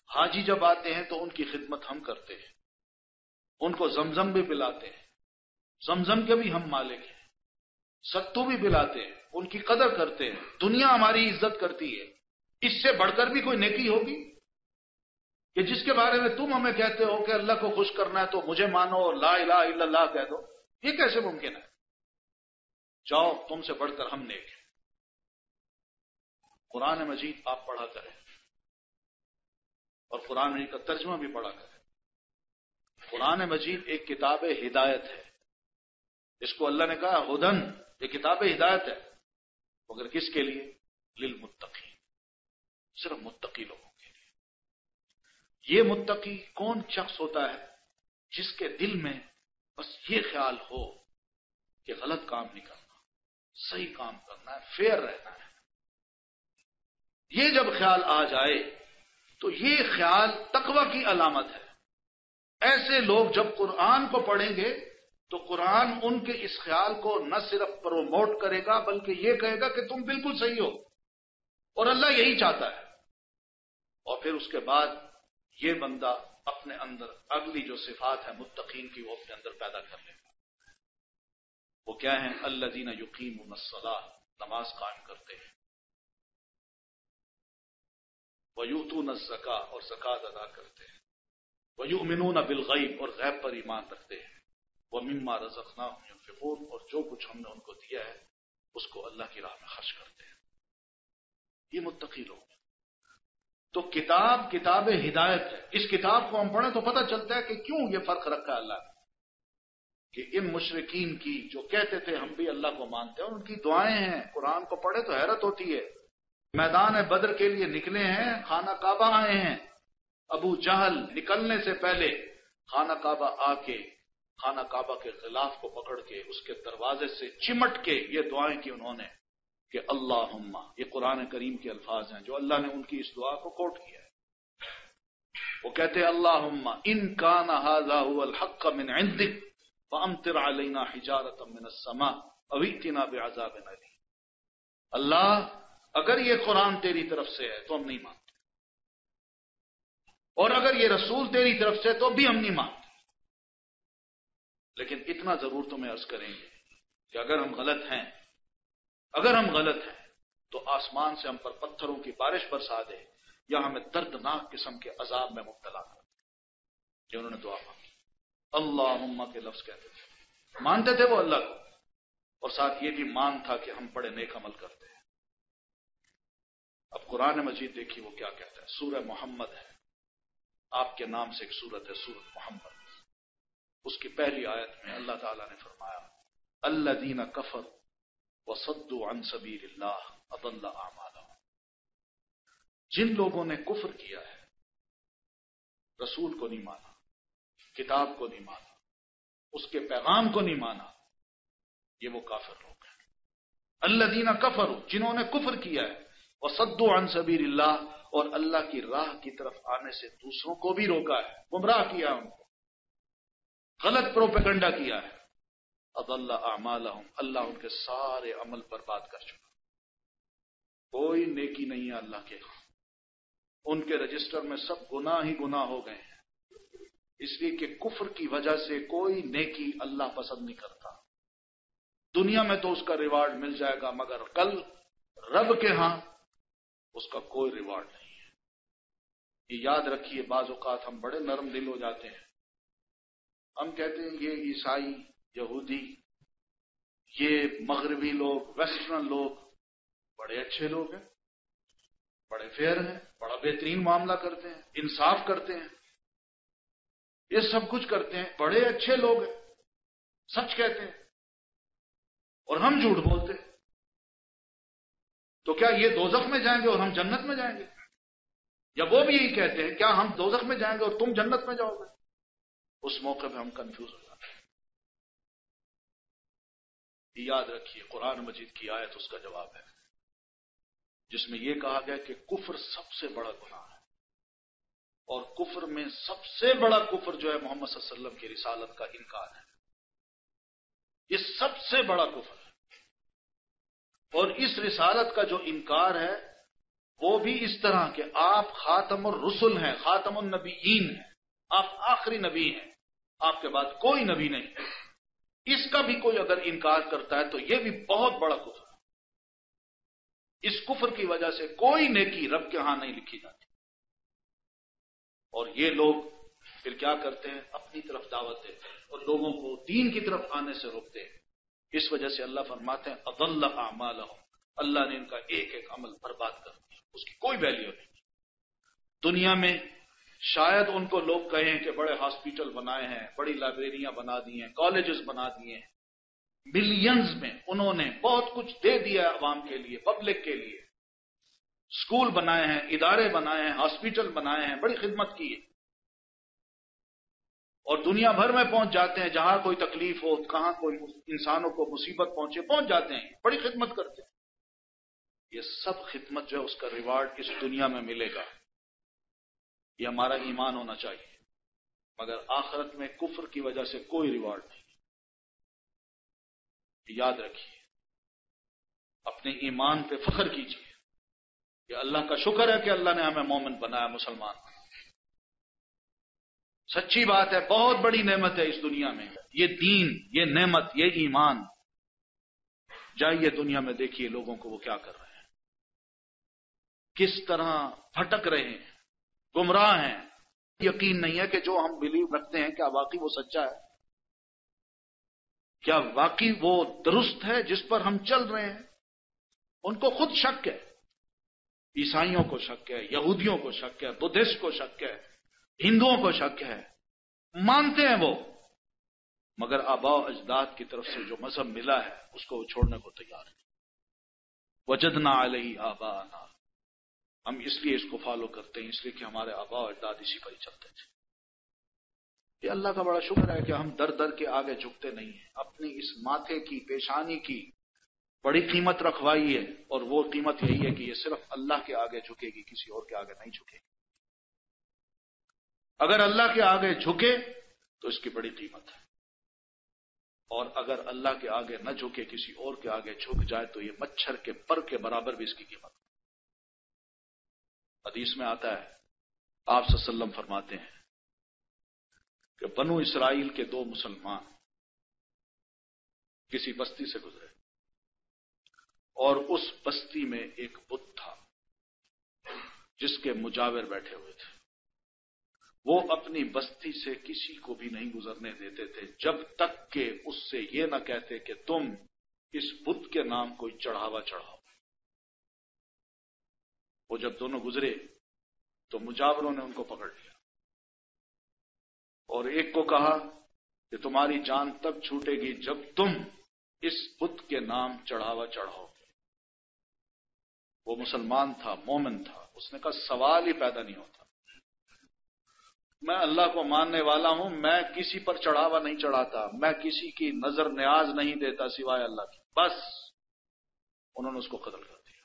حاجی جب آتے ہیں تو ان کی خدمت ہم کرتے ہیں، ان کو زمزم بھی پلاتے ہیں، زمزم کے بھی ہم مالک ہیں، ستو بھی پلاتے ہیں، ان کی قدر کرتے ہیں، دنیا ہماری عزت کرتی ہے۔ اس سے بڑھ کر بھی کوئی نیکی ہوگی کہ جس کے بارے میں تم ہمیں کہتے ہو کہ اللہ کو خوش کرنا ہے تو مجھے مانو اور لا الہ الا اللہ کہہ دو؟ یہ کیسے ممکن ہے؟ جاؤ، تم سے بڑھ کر ہم نیک ہیں۔ قرآن مجید آپ پڑھا کریں، اور قرآن مجید کا ترجمہ بھی پڑھا کریں۔ قرآن مجید ایک کتاب ہدایت ہے، اس کو اللہ نے کہا ہدن، یہ کتاب ہدایت ہے، مگر کس کے لیے؟ للمتقین، صرف متقی لوگوں کے لیے۔ یہ متقی کون شخص ہوتا ہے؟ جس کے دل میں بس یہ خیال ہو کہ غلط کام نہیں کرنا، صحیح کام کرنا ہے، فیئر رہنا ہے۔ یہ جب خیال آ جائے تو یہ خیال تقوی کی علامت ہے۔ ایسے لوگ جب قرآن کو پڑھیں گے تو قرآن ان کے اس خیال کو نہ صرف پروموٹ کرے گا بلکہ یہ کہے گا کہ تم بالکل صحیح ہو، اور اللہ یہی چاہتا ہے۔ اور پھر اس کے بعد یہ بندہ اپنے اندر اگلی جو صفات ہے متقین کی وہ اپنے اندر پیدا کر لے گا۔ وہ کیا ہیں؟ الذین یقیمون الصلاۃ، نماز قائم کرتے ہیں، وَيُؤْتُونَ الزَّكَاةَ، اور زکوٰۃ ادا کرتے ہیں، وَيُؤْمِنُونَ بِالْغَیْبِ، اور غیب پر ایمان رکھتے ہیں، وَمِمَّا رَزَقْنَاهُمْ يُنْفِقُونَ، اور جو کچھ ہم نے ان کو دیا ہے اس کو اللہ کی راہ میں خرچ کرتے ہیں. یہ متقی لوگ. تو کتاب ہدایت ہے. اس کتاب کو ہم پڑھیں تو پتہ چلتا ہے کہ کیوں یہ فرق رکھا اللہ نے کہ ان مشرکین کی جو کہتے تھے ہم بھی اللہ کو مانتے ہیں اور ان کی دعائیں ہیں. قرآن کو پڑھے تو حیرت ہوتی ہے. میدان بدر کے لیے نکلے ہیں, خانہ کعبہ آئے ہیں. ابو جہل نکلنے سے پہلے خانہ کعبہ آ کے خانہ کعبہ کے غلاف کو پکڑ کے اس کے دروازے سے چمٹ کے یہ دعائیں کی انہوں نے کہ اللہم, یہ قرآن کریم کے الفاظ ہیں جو اللہ نے ان کی اس دعا کو کوٹ کیا ہے. وہ کہتے ہیں اللہم ان کان ھذا ھو الحق من عندک فامطر علینا حجارۃ من السماء او ائتنا بعذاب الیم. اللہ اگر یہ قرآن تیری طرف سے ہے تو ہم نہیں مانتے, اور اگر یہ رسول تیری طرف سے تو بھی ہم نہیں مانتے. لیکن اتنا ضرور تمہیں عرض کریں گے کہ اگر ہم غلط ہیں تو آسمان سے ہم پر پتھروں کی بارش برسا دے یا ہمیں دردناک قسم کے عذاب میں مبتلا کر. یہ انہوں نے دعا مانگی. اللہم کے لفظ کہتے تھے, مانتے تھے وہ اللہ کو, اور ساتھ یہ بھی مان تھا کہ ہم بڑے نیک عمل کرتے ہیں. اب قرآن مجید دیکھیے وہ کیا کہتا ہے. سورہ محمد ہے, آپ کے نام سے ایک سورت ہے, سورت محمد. اس کی پہلی آیت میں اللہ تعالیٰ نے فرمایا الذین کفروا وصدوا عن سبیل اللہ اضل اعمالهم. جن لوگوں نے کفر کیا ہے, رسول کو نہیں مانا, کتاب کو نہیں مانا, اس کے پیغام کو نہیں مانا, یہ وہ کافر لوگ ہیں. الذین کفروا, جنہوں نے کفر کیا ہے, وصدوا عن سبیل اللہ, اور اللہ کی راہ کی طرف آنے سے دوسروں کو بھی روکا ہے, گمراہ کیا ان کو, غلط پروپیگنڈا کیا ہے. اضل اعمالهم, اللہ ان کے سارے عمل برباد کر چکا. کوئی نیکی نہیں ہے اللہ کے ہاں, ان کے رجسٹر میں سب گناہ ہی گناہ ہو گئے ہیں. اس لیے کہ کفر کی وجہ سے کوئی نیکی اللہ پسند نہیں کرتا. دنیا میں تو اس کا ریوارڈ مل جائے گا, مگر کل رب کے ہاں اس کا کوئی ریوارڈ نہیں ہے. یہ یاد رکھیے, بعض اوقات ہم بڑے نرم دل ہو جاتے ہیں. ہم کہتے ہیں یہ عیسائی, یہودی, یہ مغربی لوگ, ویسٹرن لوگ بڑے اچھے لوگ ہیں, بڑے فیئر ہیں, بڑا بہترین معاملہ کرتے ہیں, انصاف کرتے ہیں, یہ سب کچھ کرتے ہیں, بڑے اچھے لوگ ہیں, سچ کہتے ہیں, اور ہم جھوٹ بولتے ہیں. تو کیا یہ دوزخ میں جائیں گے اور ہم جنت میں جائیں گے؟ یا وہ بھی یہی کہتے ہیں کیا ہم دوزخ میں جائیں گے اور تم جنت میں جاؤ گے؟ اس موقع پہ ہم کنفیوز ہو جاتے ہیں. یاد رکھیے قرآن مجید کی آیت اس کا جواب ہے جس میں یہ کہا گیا کہ کفر سب سے بڑا گناہ ہے, اور کفر میں سب سے بڑا کفر جو ہے محمد صلی اللہ علیہ وسلم کی رسالت کا انکار ہے. یہ سب سے بڑا کفر ہے. اور اس رسالت کا جو انکار ہے وہ بھی اس طرح کہ آپ خاتم الرسل ہیں, خاتم النبیین ہیں, آپ آخری نبی ہیں, آپ کے بعد کوئی نبی نہیں. اس کا بھی کوئی اگر انکار کرتا ہے تو یہ بھی بہت بڑا کفر ہے. اس کفر کی وجہ سے کوئی نیکی رب کے ہاں نہیں لکھی جاتی. اور یہ لوگ پھر کیا کرتے ہیں, اپنی طرف دعوت دیتے ہیں اور لوگوں کو دین کی طرف آنے سے روکتے ہیں. اس وجہ سے اللہ فرماتے ہیں اضل اعمالهم, اللہ نے ان کا ایک ایک عمل برباد کر دیا, اس کی کوئی ویلیو نہیں. دنیا میں شاید ان کو لوگ کہیں کہ بڑے ہاسپٹل بنائے ہیں, بڑی لائبریریاں بنا دی ہیں, کالجز بنا دیے ہیں, ملینز میں انہوں نے بہت کچھ دے دیا ہے عوام کے لیے, پبلک کے لیے, اسکول بنائے ہیں, ادارے بنائے ہیں, ہاسپٹل بنائے ہیں, بڑی خدمت کی ہے. اور دنیا بھر میں پہنچ جاتے ہیں, جہاں کوئی تکلیف ہو, کہاں کوئی انسانوں کو مصیبت پہنچے, پہنچ جاتے ہیں, بڑی خدمت کرتے ہیں. یہ سب خدمت جو ہے اس کا ریوارڈ اس دنیا میں ملے گا. یہ ہمارا ایمان ہونا چاہیے, مگر آخرت میں کفر کی وجہ سے کوئی ریوارڈ نہیں. یاد رکھیے, اپنے ایمان پہ فخر کیجیے. یہ اللہ کا شکر ہے کہ اللہ نے ہمیں مومن بنایا, مسلمان بنایا. سچی بات ہے, بہت بڑی نعمت ہے اس دنیا میں یہ دین, یہ نعمت, یہ ایمان. جائیے دنیا میں دیکھیے لوگوں کو وہ کیا کر رہے ہیں, کس طرح بھٹک رہے ہیں, گمراہ ہیں. یقین نہیں ہے کہ جو ہم بلیو رکھتے ہیں کیا واقعی وہ سچا ہے. کیا واقعی وہ درست ہے جس پر ہم چل رہے ہیں؟ ان کو خود شک ہے، عیسائیوں کو شک ہے، یہودیوں کو شک ہے، بدھسٹ کو شک ہے، ہندوؤں کو شک ہے، مانتے ہیں وہ، مگر آباء و اجداد کی طرف سے جو مذہب ملا ہے اس کو وہ چھوڑنے کو تیار ہے۔ وجدنا علیہ آباءنا، ہم اس لیے اس کو فالو کرتے ہیں، اس لیے کہ ہمارے آباء و اجداد اسی پر ہی چلتے تھے۔ یہ اللہ کا بڑا شکر ہے کہ ہم در در کے آگے جھکتے نہیں ہیں، اپنی اس ماتھے کی، پیشانی کی بڑی قیمت رکھوائی ہے، اور وہ قیمت یہی ہے کہ یہ صرف اللہ کے آگے جھکے گی، کسی اور کے آگے نہیں جھکے گی۔ اگر اللہ کے آگے جھکے تو اس کی بڑی قیمت ہے، اور اگر اللہ کے آگے نہ جھکے، کسی اور کے آگے جھک جائے تو یہ مچھر کے پر کے برابر بھی اس کی قیمت ہے۔ حدیث میں آتا ہے، آپ صلی اللہ علیہ وسلم فرماتے ہیں کہ بنو اسرائیل کے دو مسلمان کسی بستی سے گزرے، اور اس بستی میں ایک بت تھا جس کے مجاور بیٹھے ہوئے تھے۔ وہ اپنی بستی سے کسی کو بھی نہیں گزرنے دیتے تھے جب تک کہ اس سے یہ نہ کہتے کہ تم اس بت کے نام کوئی چڑھاوا چڑھاؤ۔ وہ جب دونوں گزرے تو مجاوروں نے ان کو پکڑ لیا، اور ایک کو کہا کہ تمہاری جان تب چھوٹے گی جب تم اس بت کے نام چڑھاوا چڑھاؤ گے۔ وہ مسلمان تھا، مومن تھا، اس نے کہا سوال ہی پیدا نہیں ہوتا، میں اللہ کو ماننے والا ہوں، میں کسی پر چڑھاوا نہیں چڑھاتا، میں کسی کی نظر نیاز نہیں دیتا سوائے اللہ کی۔ بس انہوں نے اس کو قتل کر دیا۔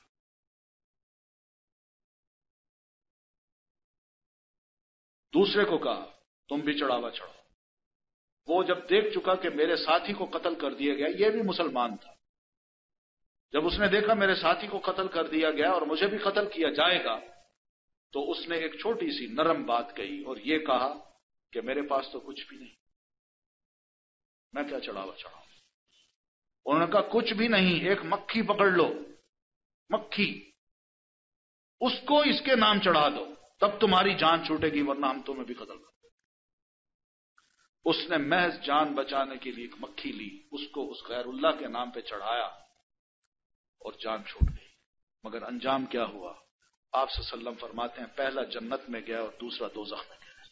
دوسرے کو کہا تم بھی چڑھاوا چڑھاؤ۔ وہ جب دیکھ چکا کہ میرے ساتھی کو قتل کر دیا گیا، یہ بھی مسلمان تھا، جب اس نے دیکھا میرے ساتھی کو قتل کر دیا گیا اور مجھے بھی قتل کیا جائے گا، تو اس نے ایک چھوٹی سی نرم بات کہی اور یہ کہا کہ میرے پاس تو کچھ بھی نہیں، میں کیا چڑھاوا چڑھاؤں؟ انہوں نے کہا کچھ بھی نہیں، ایک مکھی پکڑ لو، مکھی، اس کو اس کے نام چڑھا دو، تب تمہاری جان چھوٹے گی، ورنہ ہم تمہیں بھی قتل کر دیں۔ اس نے محض جان بچانے کے لیے ایک مکھی لی، اس کو اس غیر اللہ کے نام پہ چڑھایا اور جان چھوٹ گئی۔ مگر انجام کیا ہوا؟ آپ صلی اللہ علیہ وسلم فرماتے ہیں پہلا جنت میں گیا اور دوسرا دوزخ میں گیا۔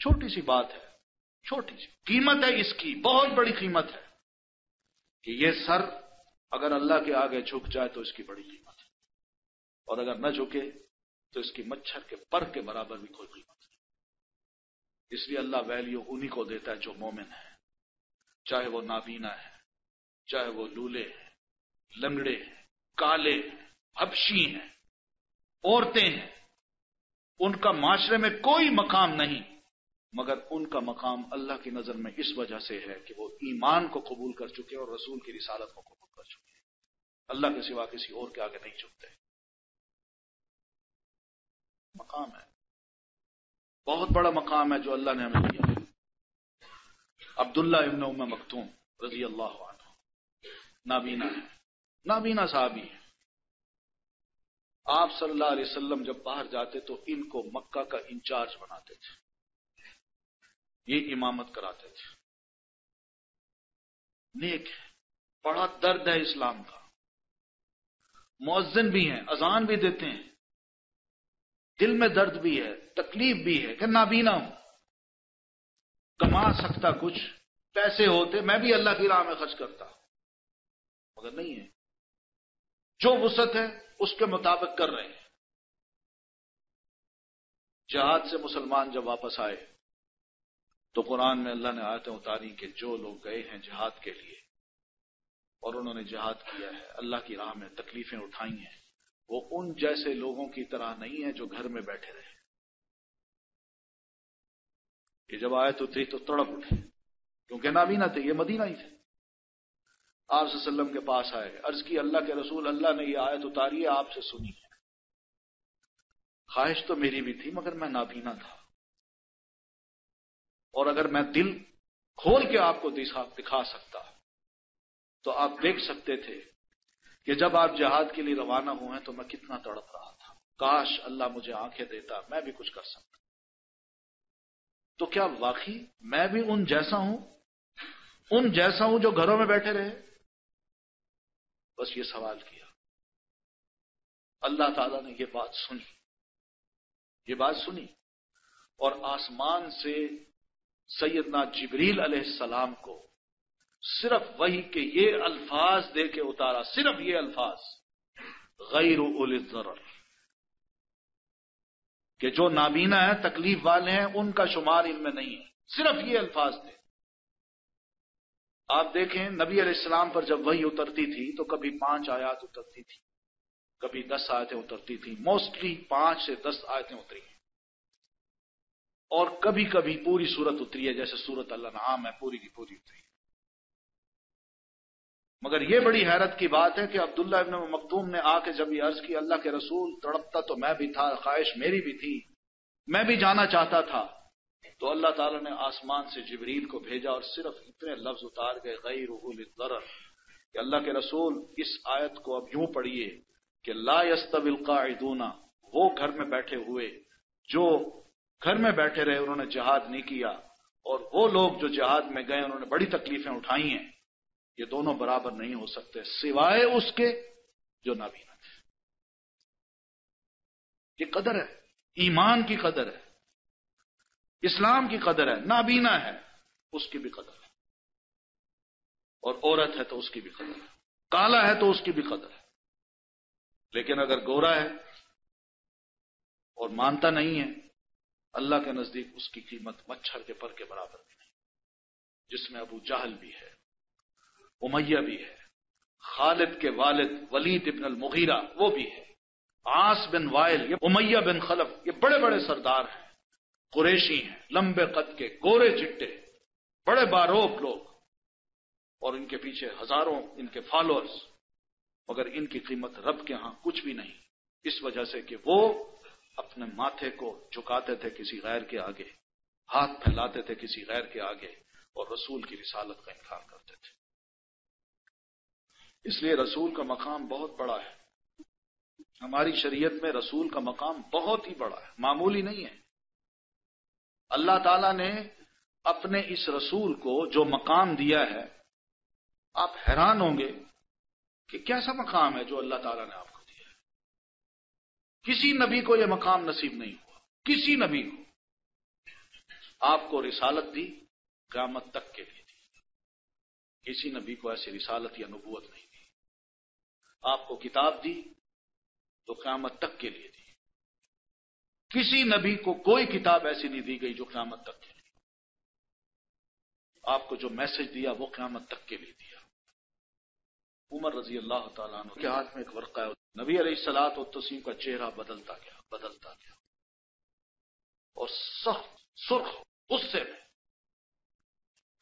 چھوٹی سی بات ہے، چھوٹی سی قیمت ہے اس کی، بہت بڑی قیمت ہے کہ یہ سر اگر اللہ کے آگے جھک جائے تو اس کی بڑی قیمت ہے، اور اگر نہ جھکے تو اس کی مچھر کے پر کے برابر بھی کوئی قیمت نہیں۔ اس لیے اللہ ویلیو انہی کو دیتا ہے جو مومن ہے، چاہے وہ نابینا ہے، چاہے وہ لولے ہیں، لنگڑے ہیں، کالے ہیں، حبشی ہیں، عورتیں ہیں، ان کا معاشرے میں کوئی مقام نہیں، مگر ان کا مقام اللہ کی نظر میں اس وجہ سے ہے کہ وہ ایمان کو قبول کر چکے اور رسول کی رسالت کو قبول کر چکے، اللہ کے سوا کسی اور کے آگے نہیں جھکتے۔ مقام ہے، بہت بڑا مقام ہے جو اللہ نے ہمیں دیا۔ عبداللہ ابن ام مکتوم رضی اللہ عنہ نابینا ہے، نابینا صحابی ہے۔ آپ صلی اللہ علیہ وسلم جب باہر جاتے تو ان کو مکہ کا انچارج بناتے تھے، یہ امامت کراتے تھے۔ نیک ہے، بڑا درد ہے اسلام کا، مؤذن بھی ہیں، اذان بھی دیتے ہیں، دل میں درد بھی ہے، تکلیف بھی ہے کہ نابینا ہوں، کما سکتا کچھ، پیسے ہوتے میں بھی اللہ کی راہ میں خرچ کرتا، مگر نہیں ہے، جو وسعت ہے اس کے مطابق کر رہے ہیں۔ جہاد سے مسلمان جب واپس آئے تو قرآن میں اللہ نے آیتیں اتاری کہ جو لوگ گئے ہیں جہاد کے لیے اور انہوں نے جہاد کیا ہے، اللہ کی راہ میں تکلیفیں اٹھائی ہیں، وہ ان جیسے لوگوں کی طرح نہیں ہیں جو گھر میں بیٹھے رہے۔ یہ جب آیت اتری تو تڑپ اٹھے، کیونکہ نابینا تھے، یہ مدینہ ہی تھے۔ آپ صلی اللہ علیہ وسلم کے پاس آئے، عرض کی اللہ کے رسول، اللہ نے یہ آیت اتاری ہے، آپ سے سنی ہے، خواہش تو میری بھی تھی مگر میں نابینا تھا، اور اگر میں دل کھول کے آپ کو دکھا سکتا تو آپ دیکھ سکتے تھے کہ جب آپ جہاد کے لیے روانہ ہوئے تو میں کتنا تڑپ رہا تھا، کاش اللہ مجھے آنکھیں دیتا، میں بھی کچھ کر سکتا۔ تو کیا واقعی میں بھی ان جیسا ہوں جو گھروں میں بیٹھے رہے؟ بس یہ سوال کیا. اللہ تعالیٰ نے یہ بات سنی اور آسمان سے سیدنا جبریل علیہ السلام کو صرف وحی کے یہ الفاظ دے کے اتارا، صرف یہ الفاظ، غیر اولی الضرر، کہ جو نابینا ہے، تکلیف والے ہیں، ان کا شمار ان میں نہیں ہے. صرف یہ الفاظ تھے. آپ دیکھیں نبی علیہ السلام پر جب وحی اترتی تھی تو کبھی 5 آیات اترتی تھی، کبھی 10 آیتیں اترتی تھیں، موسٹلی 5 سے 10 آیتیں اتری ہیں، اور کبھی کبھی پوری سورت اتری ہے، جیسے سورت الانعام ہے، پوری کی پوری اتری ہے. مگر یہ بڑی حیرت کی بات ہے کہ عبداللہ ابن مکتوم نے آ کے جب یہ عرض کی، اللہ کے رسول تڑپتا تو میں بھی تھا، خواہش میری بھی تھی، میں بھی جانا چاہتا تھا، تو اللہ تعالیٰ نے آسمان سے جبریل کو بھیجا اور صرف اتنے لفظ اتار گئے، غیر اولی الضرر، کہ اللہ کے رسول اس آیت کو اب یوں پڑھیے کہ لا یستوی القاعدون، وہ گھر میں بیٹھے ہوئے جو گھر میں بیٹھے رہے، انہوں نے جہاد نہیں کیا، اور وہ لوگ جو جہاد میں گئے انہوں نے بڑی تکلیفیں اٹھائی ہیں، یہ دونوں برابر نہیں ہو سکتے سوائے اس کے جو نابینا تھے. یہ قدر ہے، ایمان کی قدر ہے، اسلام کی قدر ہے. نابینا ہے اس کی بھی قدر ہے، اور عورت ہے تو اس کی بھی قدر ہے، کالا ہے تو اس کی بھی قدر ہے. لیکن اگر گورا ہے اور مانتا نہیں ہے، اللہ کے نزدیک اس کی قیمت مچھر کے پر کے برابر بھی نہیں، جس میں ابو جہل بھی ہے، امیہ بھی ہے، خالد کے والد ولید ابن المغیرہ وہ بھی ہے، عاص بن وائل، یہ امیہ بن خلف، یہ بڑے بڑے سردار ہیں، قریشی ہیں، لمبے قد کے، گورے چٹے، بڑے باروک لوگ، اور ان کے پیچھے ہزاروں ان کے فالوئرز، مگر ان کی قیمت رب کے ہاں کچھ بھی نہیں، اس وجہ سے کہ وہ اپنے ماتھے کو جھکاتے تھے کسی غیر کے آگے، ہاتھ پھیلاتے تھے کسی غیر کے آگے، اور رسول کی رسالت کا انکار کرتے تھے. اس لیے رسول کا مقام بہت بڑا ہے. ہماری شریعت میں رسول کا مقام بہت ہی بڑا ہے، معمولی نہیں ہے. اللہ تعالیٰ نے اپنے اس رسول کو جو مقام دیا ہے، آپ حیران ہوں گے کہ کیسا مقام ہے جو اللہ تعالیٰ نے آپ کو دیا ہے. کسی نبی کو یہ مقام نصیب نہیں ہوا، کسی نبی کو. آپ کو رسالت دی، قیامت تک کے لیے دی. کسی نبی کو ایسی رسالت یا نبوت نہیں دی. آپ کو کتاب دی تو قیامت تک کے لیے دی. کسی نبی کو کوئی کتاب ایسی نہیں دی گئی جو قیامت تک کے لیے. آپ کو جو میسج دیا وہ قیامت تک کے لیے دیا. عمر رضی اللہ تعالیٰ عنہ کے ہاتھ میں ایک ورقہ ہے، نبی علیہ الصلوۃ والتسلیم کا چہرہ بدلتا گیا اور سخت سرخ غصے میں.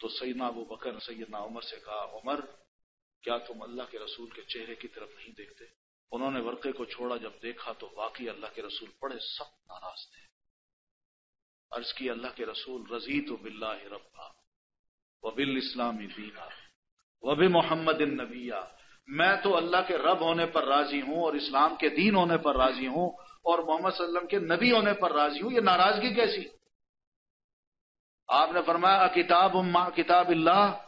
تو سیدنا ابو بکر نے سیدنا عمر سے کہا، عمر کیا تم اللہ کے رسول کے چہرے کی طرف نہیں دیکھتے؟ انہوں نے ورقے کو چھوڑا، جب دیکھا تو واقعی اللہ کے رسول بڑے سخت ناراض تھے. عرض کی، اللہ کے رسول، رضیت باللہ ربا وبالاسلام دینا وبمحمد النبیہ، میں تو اللہ کے رب ہونے پر راضی ہوں اور اسلام کے دین ہونے پر راضی ہوں اور محمد صلی اللہ علیہ وسلم کے نبی ہونے پر راضی ہوں. یہ ناراضگی کیسی؟ آپ نے فرمایا، کتاب مع کتاب اللہ،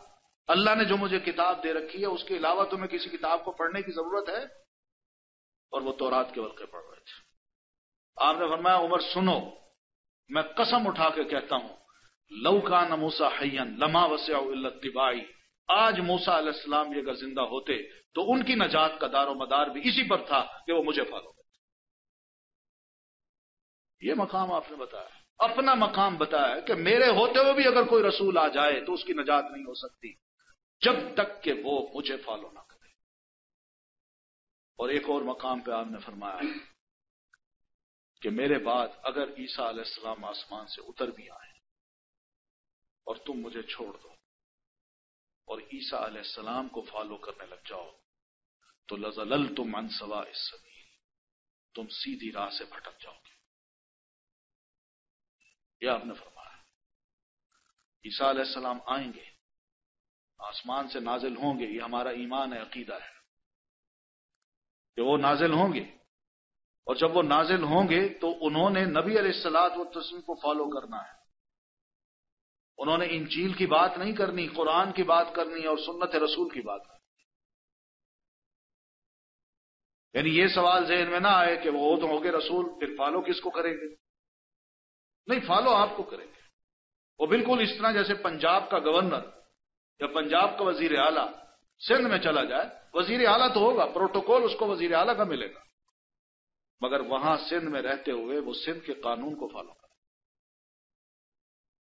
اللہ نے جو مجھے کتاب دے رکھی ہے اس کے علاوہ تمہیں کسی کتاب کو پڑھنے کی ضرورت ہے؟ اور وہ تورات کے ورقے پڑھ رہے تھے. آپ نے فرمایا، عمر سنو، میں قسم اٹھا کے کہتا ہوں، لو کان موسیٰ حیا لما وسعہ الا اتباعی، آج موسیٰ علیہ السلام بھی اگر زندہ ہوتے تو ان کی نجات کا دار و مدار بھی اسی پر تھا کہ وہ مجھے فالو کرتے. یہ مقام آپ نے بتایا، اپنا مقام بتایا کہ میرے ہوتے ہوئے بھی اگر کوئی رسول آ جائے تو اس کی نجات نہیں ہو سکتی جب تک کہ وہ مجھے فالو نہ کرے. اور ایک اور مقام پہ آپ نے فرمایا کہ میرے بعد اگر عیسیٰ علیہ السلام آسمان سے اتر بھی آئے اور تم مجھے چھوڑ دو اور عیسیٰ علیہ السلام کو فالو کرنے لگ جاؤ تو لَظَلَلْتُمْ عَنْ سَوَاءِ السَّبِيلِ، تم سیدھی راہ سے بھٹک جاؤ گے. یہ آپ نے فرمایا. عیسیٰ علیہ السلام آئیں گے، آسمان سے نازل ہوں گے، یہ ہمارا ایمان ہے، عقیدہ ہے کہ وہ نازل ہوں گے، اور جب وہ نازل ہوں گے تو انہوں نے نبی علیہ الصلوۃ والتسلیم کو فالو کرنا ہے. انہوں نے انجیل کی بات نہیں کرنی، قرآن کی بات کرنی اور سنت رسول کی بات کرنی۔ یعنی یہ سوال ذہن میں نہ آئے کہ وہ تو ہو گئے رسول، پھر فالو کس کو کریں گے؟ نہیں، فالو آپ کو کریں گے۔ وہ بالکل اس طرح جیسے پنجاب کا گورنر یا پنجاب کا وزیر اعلیٰ سندھ میں چلا جائے، وزیر اعلیٰ تو ہوگا، پروٹوکول اس کو وزیر اعلیٰ کا ملے گا، مگر وہاں سندھ میں رہتے ہوئے وہ سندھ کے قانون کو فالو کرے۔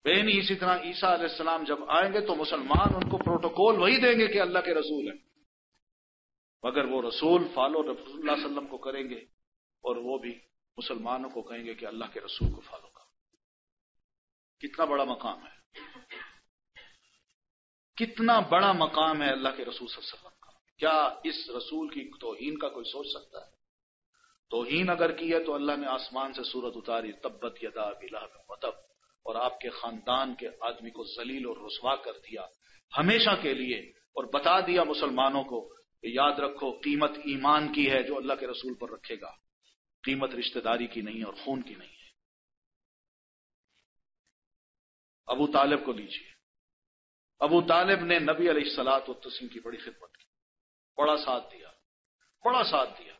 نہیں اسی طرح عیسیٰ علیہ السلام جب آئیں گے تو مسلمان ان کو پروٹوکول وہی دیں گے کہ اللہ کے رسول ہیں، مگر وہ رسول فالو رسول اللہ صلی اللہ علیہ وسلم کو کریں گے، اور وہ بھی مسلمانوں کو کہیں گے کہ اللہ کے رسول کو فالو کرو۔ کتنا بڑا مقام ہے، کتنا بڑا مقام ہے اللہ کے رسول صلی اللہ علیہ وسلم کا۔ کیا اس رسول کی توہین کا کوئی سوچ سکتا ہے؟ توہین اگر کی ہے تو اللہ نے آسمان سے سورت اتاری، تبت یدا ابی لہب وتب، اور آپ کے خاندان کے آدمی کو ذلیل اور رسوا کر دیا ہمیشہ کے لیے، اور بتا دیا مسلمانوں کو کہ یاد رکھو قیمت ایمان کی ہے جو اللہ کے رسول پر رکھے گا، قیمت رشتہ داری کی نہیں اور خون کی نہیں ہے۔ ابو طالب کو لیجیے، ابو طالب نے نبی علیہ الصلوۃ والتسلیم کی بڑی خدمت کی، بڑا ساتھ دیا، بڑا ساتھ دیا،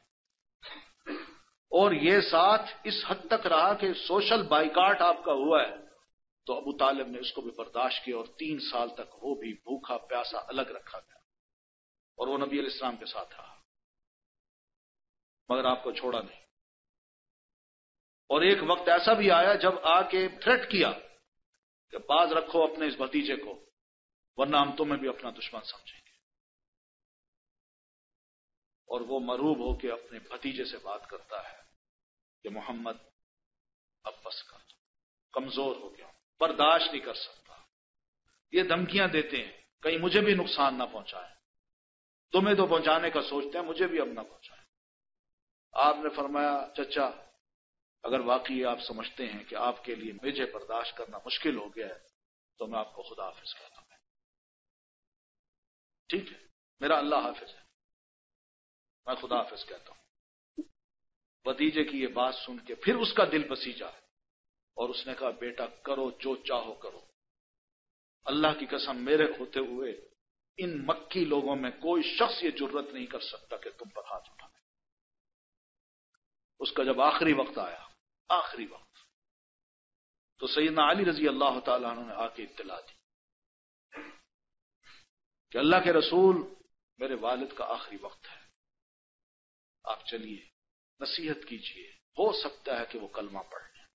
اور یہ ساتھ اس حد تک رہا کہ سوشل بائیکاٹ آپ کا ہوا ہے تو ابو طالب نے اس کو بھی برداشت کیا، اور 3 سال تک وہ بھی بھوکا پیاسا الگ رکھا گیا، اور وہ نبی علیہ السلام کے ساتھ رہا، مگر آپ کو چھوڑا نہیں۔ اور ایک وقت ایسا بھی آیا جب آ کے تھریٹ کیا کہ باز رکھو اپنے اس بھتیجے کو، ورنہ ہم تمہیں بھی اپنا دشمن سمجھیں گے۔ اور وہ مروب ہو کے اپنے بھتیجے سے بات کرتا ہے کہ محمد اب بس کر دو، کمزور ہو گیا، برداشت نہیں کر سکتا، یہ دھمکیاں دیتے ہیں کہیں مجھے بھی نقصان نہ پہنچائے، تمہیں تو پہنچانے کا سوچتے ہیں، مجھے بھی اب نہ پہنچائے۔ آپ نے فرمایا چچا اگر واقعی آپ سمجھتے ہیں کہ آپ کے لیے مجھے برداشت کرنا مشکل ہو گیا ہے تو میں آپ کو خدا حافظ کہتا ہوں۔ ٹھیک ہے، میرا اللہ حافظ ہے، میں خدا حافظ کہتا ہوں۔ بھتیجے کی یہ بات سن کے پھر اس کا دل بسیجا، اور اس نے کہا بیٹا کرو جو چاہو کرو، اللہ کی قسم میرے ہوتے ہوئے ان مکی لوگوں میں کوئی شخص یہ جرت نہیں کر سکتا کہ تم پر ہاتھ اٹھائے۔ اس کا جب آخری وقت آیا، آخری وقت، تو سیدنا علی رضی اللہ تعالیٰ عنہ نے آ کے اطلاع دی کہ اللہ کے رسول میرے والد کا آخری وقت ہے، آپ چلیے نصیحت کیجیے، ہو سکتا ہے کہ وہ کلمہ پڑھ لیں۔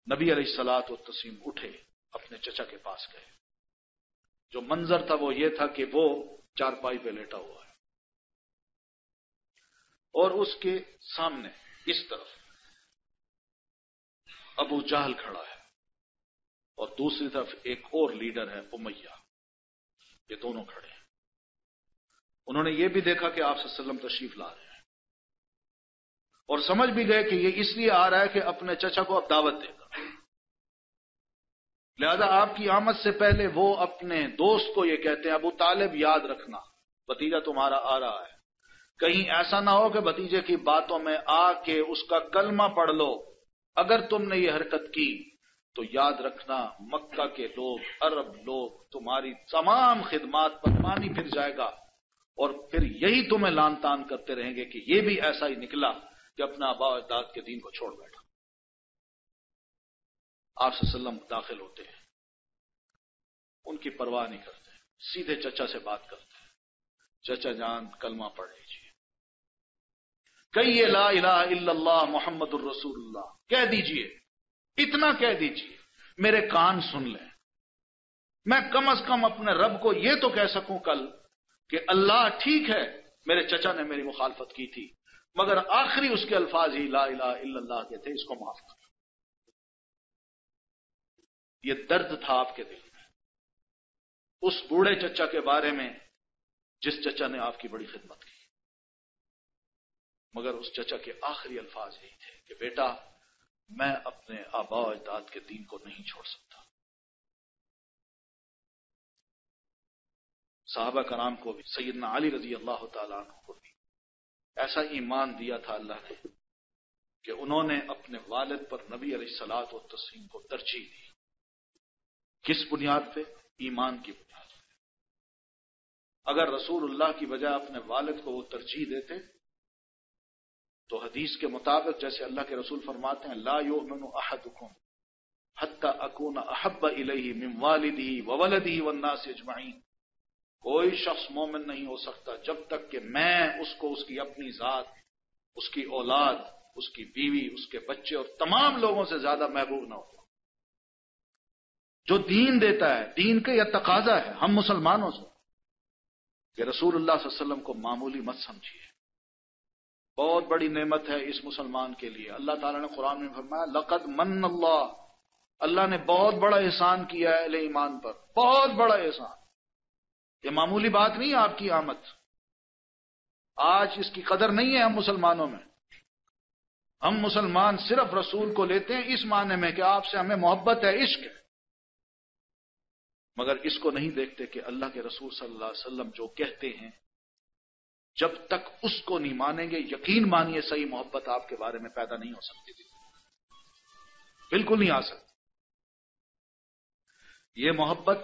نبی علیہ الصلوۃ والتسلیم اٹھے، اپنے چچا کے پاس گئے۔ جو منظر تھا وہ یہ تھا کہ وہ چارپائی پہ لیٹا ہوا ہے، اور اس کے سامنے اس طرف ابو جہل کھڑا ہے، اور دوسری طرف ایک اور لیڈر ہے امیہ، یہ دونوں کھڑے ہیں۔ انہوں نے یہ بھی دیکھا کہ آپ صلی اللہ علیہ وسلم تشریف لا رہے ہیں، اور سمجھ بھی گئے کہ یہ اس لیے آ رہا ہے کہ اپنے چچا کو اب دعوت دے گا، لہذا آپ کی آمد سے پہلے وہ اپنے دوست کو یہ کہتے ہیں ابو طالب یاد رکھنا بھتیجا تمہارا آ رہا ہے، کہیں ایسا نہ ہو کہ بھتیجے کی باتوں میں آ کے اس کا کلمہ پڑھ لو، اگر تم نے یہ حرکت کی تو یاد رکھنا مکہ کے لوگ، عرب لوگ تمہاری تمام خدمات پر پانی پھر جائے گا، اور پھر یہی تمہیں لان تان کرتے رہیں گے کہ یہ بھی ایسا ہی نکلا کہ اپنا آباء و اجداد کے دین کو چھوڑ بیٹھا۔ آپ صلی اللہ علیہ وسلم داخل ہوتے ہیں، ان کی پرواہ نہیں کرتے، سیدھے چچا سے بات کرتے ہیں، چچا جان کلمہ پڑھ لیجیے، کہیے لا الہ الا اللہ محمد الرسول اللہ، کہہ دیجیے، اتنا کہہ دیجیے، میرے کان سن لیں، میں کم از کم اپنے رب کو یہ تو کہہ سکوں کل کہ اللہ ٹھیک ہے میرے چچا نے میری مخالفت کی تھی، مگر آخری اس کے الفاظ ہی لا الہ الا اللہ کے تھے، اس کو معاف کر۔ یہ درد تھا آپ کے دل میں اس بوڑھے چچا کے بارے میں جس چچا نے آپ کی بڑی خدمت کی، مگر اس چچا کے آخری الفاظ یہی تھے کہ بیٹا میں اپنے آباء و اجداد کے دین کو نہیں چھوڑ سکتا۔ صحابہ کرام کو بھی، سیدنا علی رضی اللہ تعالیٰ عنہ کو بھی ایسا ایمان دیا تھا اللہ نے کہ انہوں نے اپنے والد پر نبی علیہ الصلوۃ والتسلیم کو ترجیح دی، کس بنیاد پہ؟ ایمان کی بنیاد پہ۔ اگر رسول اللہ کی بجائے اپنے والد کو وہ ترجیح دیتے تو حدیث کے مطابق جیسے اللہ کے رسول فرماتے ہیں لا یؤمن احدکم حتی اکون احب الیہ من والدہ وولدہ والناس اجمعین، کوئی شخص مومن نہیں ہو سکتا جب تک کہ میں اس کو اس کی اپنی ذات، اس کی اولاد، اس کی بیوی، اس کے بچے اور تمام لوگوں سے زیادہ محبوب نہ ہو۔ جو دین دیتا ہے، دین کا یہ تقاضا ہے ہم مسلمانوں سے کہ رسول اللہ صلی اللہ علیہ وسلم کو معمولی مت سمجھیے، بہت بڑی نعمت ہے اس مسلمان کے لیے۔ اللہ تعالیٰ نے قرآن میں فرمایا لقد من اللہ نے بہت بڑا احسان کیا ہے اہل ایمان پر، بہت بڑا احسان، یہ معمولی بات نہیں ہے آپ کی آمد۔ آج اس کی قدر نہیں ہے ہم مسلمانوں میں۔ ہم مسلمان صرف رسول کو لیتے ہیں اس معنی میں کہ آپ سے ہمیں محبت ہے، عشق ہے، مگر اس کو نہیں دیکھتے کہ اللہ کے رسول صلی اللہ علیہ وسلم جو کہتے ہیں جب تک اس کو نہیں مانیں گے، یقین مانیے صحیح محبت آپ کے بارے میں پیدا نہیں ہو سکتی، بالکل نہیں آ سکتی۔ یہ محبت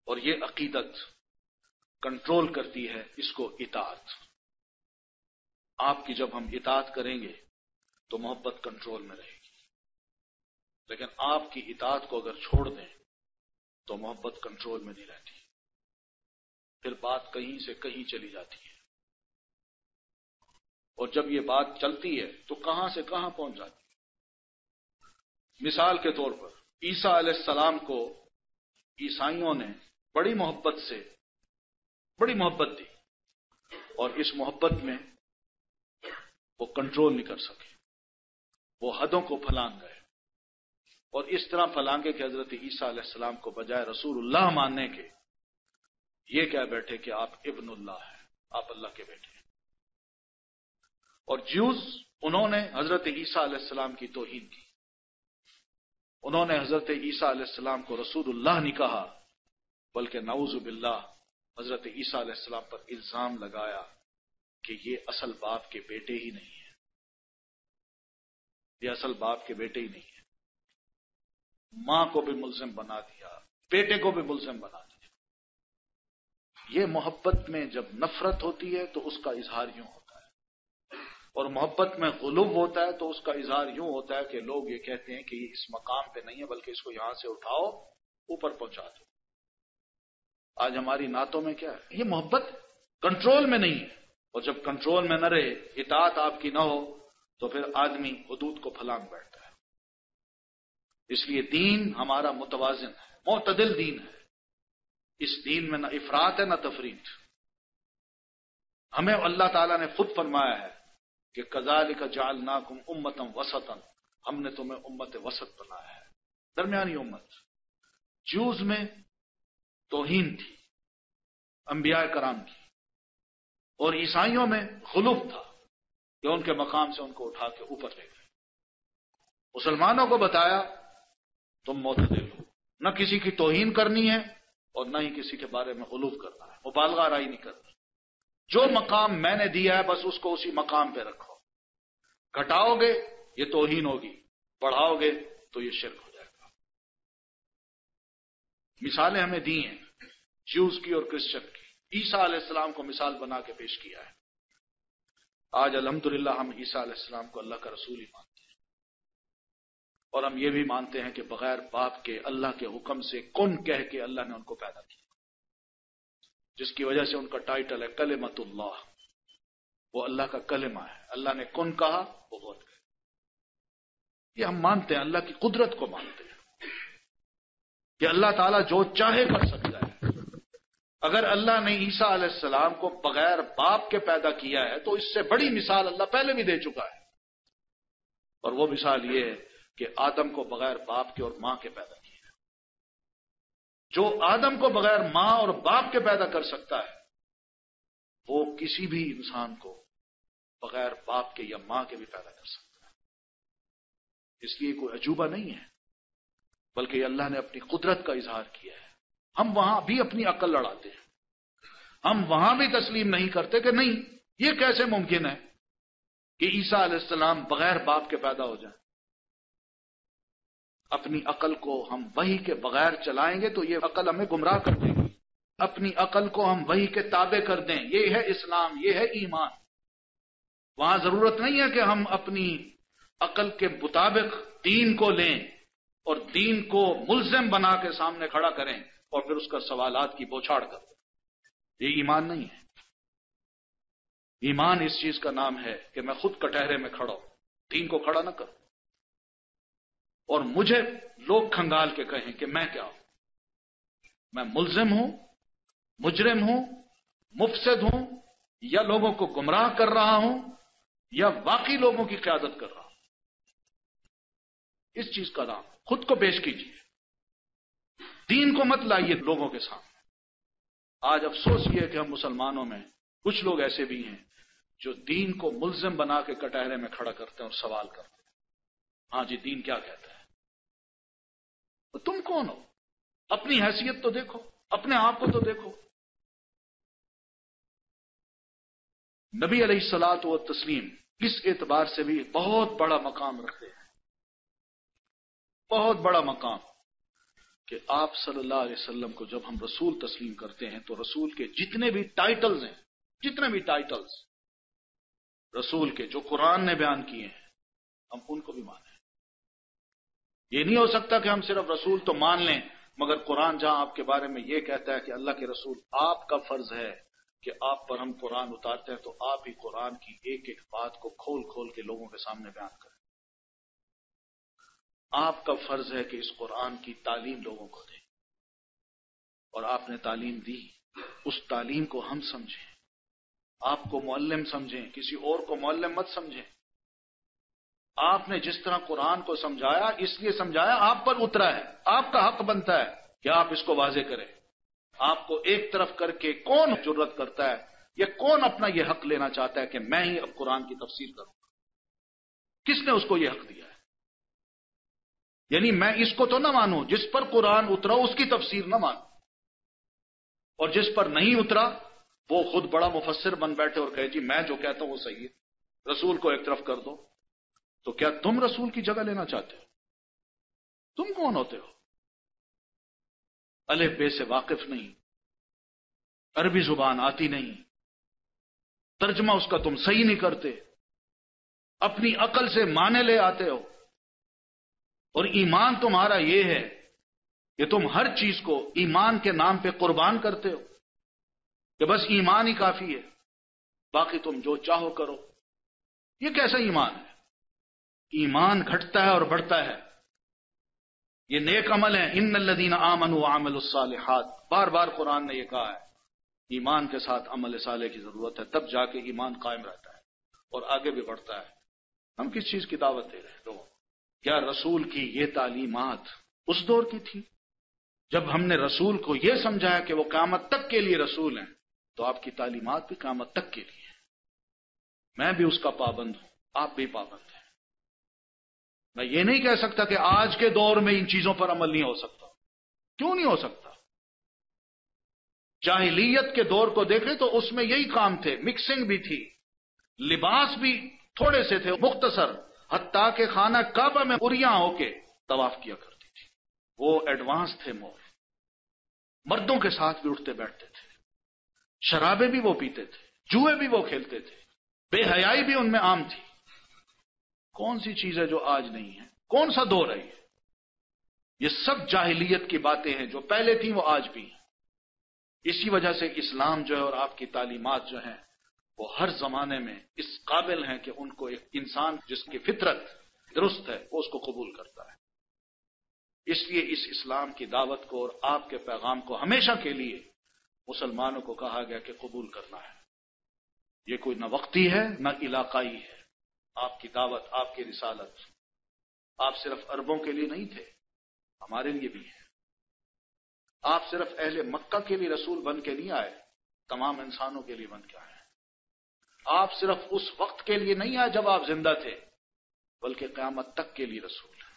اور یہ عقیدت کنٹرول کرتی ہے اس کو اطاعت۔ آپ کی جب ہم اطاعت کریں گے تو محبت کنٹرول میں رہے گی، لیکن آپ کی اطاعت کو اگر چھوڑ دیں تو محبت کنٹرول میں نہیں رہتی، پھر بات کہیں سے کہیں چلی جاتی ہے، اور جب یہ بات چلتی ہے تو کہاں سے کہاں پہنچ جاتی ہے۔ مثال کے طور پر عیسیٰ علیہ السلام کو عیسائیوں نے بڑی محبت دی، اور اس محبت میں وہ کنٹرول نہیں کر سکے، وہ حدوں کو پھلانگ گئے، اور اس طرح پھلانگے کہ حضرت عیسیٰ علیہ السلام کو بجائے رسول اللہ ماننے کے یہ کہہ بیٹھے کہ آپ ابن اللہ ہیں، آپ اللہ کے بیٹے ہیں۔ اور جیوز انہوں نے حضرت عیسیٰ علیہ السلام کی توہین کی، انہوں نے حضرت عیسیٰ علیہ السلام کو رسول اللہ نہیں کہا، بلکہ نعوذ باللہ حضرت عیسیٰ علیہ السلام پر الزام لگایا کہ یہ اصل باپ کے بیٹے ہی نہیں ہیں، یہ اصل باپ کے بیٹے ہی نہیں ہیں۔ ماں کو بھی ملزم بنا دیا، بیٹے کو بھی ملزم بنا دیا۔ یہ محبت میں جب نفرت ہوتی ہے تو اس کا اظہار یوں ہوتا ہے، اور محبت میں غلو ہوتا ہے تو اس کا اظہار یوں ہوتا ہے کہ لوگ یہ کہتے ہیں کہ یہ اس مقام پہ نہیں ہے بلکہ اس کو یہاں سے اٹھاؤ اوپر پہنچا دو۔ آج ہماری نعتوں میں کیا ہے؟ یہ محبت کنٹرول میں نہیں ہے، اور جب کنٹرول میں نہ رہے، اطاعت آپ کی نہ ہو، تو پھر آدمی حدود کو پھلانگ بیٹھتا ہے۔ اس لیے دین ہمارا متوازن ہے، معتدل دین ہے، اس دین میں نہ افراط ہے نہ تفریط۔ ہمیں اللہ تعالیٰ نے خود فرمایا ہے کہ کذالک جعلناکم امۃ وسطا، ہم نے تمہیں امت وسط بنایا ہے، درمیانی امت۔ جیوز میں توہین تھی انبیاء کرام کی، اور عیسائیوں میں غلو تھا کہ ان کے مقام سے ان کو اٹھا کے اوپر لے گئے۔ مسلمانوں کو بتایا تم معتدل ہو، نہ کسی کی توہین کرنی ہے اور نہ ہی کسی کے بارے میں غلو کرنا ہے، مبالغہ آرائی نہیں کرنی۔ جو مقام میں نے دیا ہے بس اس کو اسی مقام پہ رکھو، گھٹاؤ گے یہ توہین ہوگی، بڑھاؤ گے تو یہ شرک ہو جائے گا۔ مثالیں ہمیں دی ہیں جیوز کی اور کرسچن کی، عیسیٰ علیہ السلام کو مثال بنا کے پیش کیا ہے۔ آج الحمدللہ ہم عیسیٰ علیہ السلام کو اللہ کا رسول ہی مانتے ہیں، اور ہم یہ بھی مانتے ہیں کہ بغیر باپ کے اللہ کے حکم سے کن کہہ کے اللہ نے ان کو پیدا کیا، جس کی وجہ سے ان کا ٹائٹل ہے کلمۃ اللہ، وہ اللہ کا کلمہ ہے، اللہ نے کن کہا وہ بہت گئے۔ یہ ہم مانتے ہیں، اللہ کی قدرت کو مانتے ہیں کہ اللہ تعالیٰ جو چاہے کر سکتا ہے۔ اگر اللہ نے عیسیٰ علیہ السلام کو بغیر باپ کے پیدا کیا ہے تو اس سے بڑی مثال اللہ پہلے بھی دے چکا ہے، اور وہ مثال یہ ہے کہ آدم کو بغیر باپ کے اور ماں کے پیدا کیا ہے۔ جو آدم کو بغیر ماں اور باپ کے پیدا کر سکتا ہے وہ کسی بھی انسان کو بغیر باپ کے یا ماں کے بھی پیدا کر سکتا ہے۔ اس لیے کوئی عجوبہ نہیں ہے، بلکہ اللہ نے اپنی قدرت کا اظہار کیا ہے۔ ہم وہاں بھی اپنی عقل لڑاتے ہیں، ہم وہاں بھی تسلیم نہیں کرتے کہ نہیں یہ کیسے ممکن ہے کہ عیسیٰ علیہ السلام بغیر باپ کے پیدا ہو جائیں۔ اپنی عقل کو ہم وحی کے بغیر چلائیں گے تو یہ عقل ہمیں گمراہ کر دے گی. اپنی عقل کو ہم وحی کے تابع کر دیں، یہ ہے اسلام، یہ ہے ایمان. وہاں ضرورت نہیں ہے کہ ہم اپنی عقل کے مطابق دین کو لیں اور دین کو ملزم بنا کے سامنے کھڑا کریں اور پھر اس کا سوالات کی بوچھاڑ کر دیں. یہ ایمان نہیں ہے. ایمان اس چیز کا نام ہے کہ میں خود کٹہرے میں کھڑا ہوں، دین کو کھڑا نہ کروں اور مجھے لوگ کھنگال کے کہیں کہ میں کیا ہوں. میں ملزم ہوں، مجرم ہوں، مفسد ہوں، یا لوگوں کو گمراہ کر رہا ہوں، یا واقعی لوگوں کی قیادت کر رہا ہوں. اس چیز کا نام خود کو پیش کیجیے. دین کو مت لائیے لوگوں کے سامنے. آج افسوس یہ ہے کہ ہم مسلمانوں میں کچھ لوگ ایسے بھی ہیں جو دین کو ملزم بنا کے کٹہرے میں کھڑا کرتے ہیں اور سوال کرتے ہیں. ہاں جی، دین کیا کہتا ہے؟ تو تم کون ہو؟ اپنی حیثیت تو دیکھو، اپنے آپ کو تو دیکھو. نبی علیہ الصلوۃ والتسلیم اس اعتبار سے بھی بہت بڑا مقام رکھتے ہیں، بہت بڑا مقام، کہ آپ صلی اللہ علیہ وسلم کو جب ہم رسول تسلیم کرتے ہیں تو رسول کے جتنے بھی ٹائٹلز ہیں، جتنے بھی ٹائٹلز رسول کے جو قرآن نے بیان کیے ہیں، ہم ان کو بھی مانیں. یہ نہیں ہو سکتا کہ ہم صرف رسول تو مان لیں مگر قرآن جہاں آپ کے بارے میں یہ کہتا ہے کہ اللہ کے رسول آپ کا فرض ہے کہ آپ پر ہم قرآن اتارتے ہیں تو آپ ہی قرآن کی ایک ایک بات کو کھول کھول کے لوگوں کے سامنے بیان کریں. آپ کا فرض ہے کہ اس قرآن کی تعلیم لوگوں کو دیں، اور آپ نے تعلیم دی. اس تعلیم کو ہم سمجھیں، آپ کو معلم سمجھیں، کسی اور کو معلم مت سمجھیں. آپ نے جس طرح قرآن کو سمجھایا اس لیے سمجھایا آپ پر اترا ہے، آپ کا حق بنتا ہے کہ آپ اس کو واضح کریں. آپ کو ایک طرف کر کے کون جرت کرتا ہے یا کون اپنا یہ حق لینا چاہتا ہے کہ میں ہی اب قرآن کی تفسیر کروں؟ کس نے اس کو یہ حق دیا ہے؟ یعنی میں اس کو تو نہ مانوں جس پر قرآن اترا اس کی تفسیر نہ مانوں، اور جس پر نہیں اترا وہ خود بڑا مفسر بن بیٹھے اور کہے جی میں جو کہتا ہوں وہ صحیح ہے، رسول کو ایک طرف کر دو. تو کیا تم رسول کی جگہ لینا چاہتے ہو؟ تم کون ہوتے ہو؟ الف بے سے واقف نہیں، عربی زبان آتی نہیں، ترجمہ اس کا تم صحیح نہیں کرتے، اپنی عقل سے معنی لے آتے ہو، اور ایمان تمہارا یہ ہے کہ تم ہر چیز کو ایمان کے نام پہ قربان کرتے ہو کہ بس ایمان ہی کافی ہے، باقی تم جو چاہو کرو. یہ کیسا ایمان ہے؟ ایمان گھٹتا ہے اور بڑھتا ہے. یہ نیک عمل ہے، ان الذین آمنوا وعملوا الصالحات، بار بار قرآن نے یہ کہا ہے. ایمان کے ساتھ عمل صالح کی ضرورت ہے، تب جا کے ایمان قائم رہتا ہے اور آگے بھی بڑھتا ہے. ہم کس چیز کی دعوت دے رہے ہیں لوگوں؟ کیا رسول کی یہ تعلیمات اس دور کی تھی؟ جب ہم نے رسول کو یہ سمجھایا کہ وہ قیامت تک کے لیے رسول ہیں تو آپ کی تعلیمات بھی قیامت تک کے لیے ہیں. میں بھی اس کا پابند ہوں، آپ بھی پابند ہیں. میں یہ نہیں کہہ سکتا کہ آج کے دور میں ان چیزوں پر عمل نہیں ہو سکتا. کیوں نہیں ہو سکتا؟ جاہلیت کے دور کو دیکھیں تو اس میں یہی کام تھے، مکسنگ بھی تھی، لباس بھی تھوڑے سے تھے، مختصر، حتیٰ کہ خانہ کعبہ میں عریاں ہو کے طواف کیا کرتی تھی. وہ ایڈوانس تھے مور. مردوں کے ساتھ بھی اٹھتے بیٹھتے تھے، شرابیں بھی وہ پیتے تھے، جوئے بھی وہ کھیلتے تھے، بے حیائی بھی ان میں عام تھی. کون سی چیز ہے جو آج نہیں ہے؟ کون سا دور ہے یہ سب جاہلیت کی باتیں ہیں، جو پہلے تھیں وہ آج بھی ہیں. اسی وجہ سے اسلام جو ہے اور آپ کی تعلیمات جو ہیں وہ ہر زمانے میں اس قابل ہیں کہ ان کو ایک انسان جس کی فطرت درست ہے وہ اس کو قبول کرتا ہے. اس لیے اس اسلام کی دعوت کو اور آپ کے پیغام کو ہمیشہ کے لیے مسلمانوں کو کہا گیا کہ قبول کرنا ہے. یہ کوئی نہ وقتی ہے نہ علاقائی ہے. آپ کی دعوت، آپ کی رسالت آپ صرف عربوں کے لیے نہیں تھے، ہمارے لیے بھی ہے. آپ صرف اہل مکہ کے لیے رسول بن کے نہیں آئے، تمام انسانوں کے لیے بن کے آئے. آپ صرف اس وقت کے لیے نہیں آئے جب آپ زندہ تھے، بلکہ قیامت تک کے لیے رسول ہیں.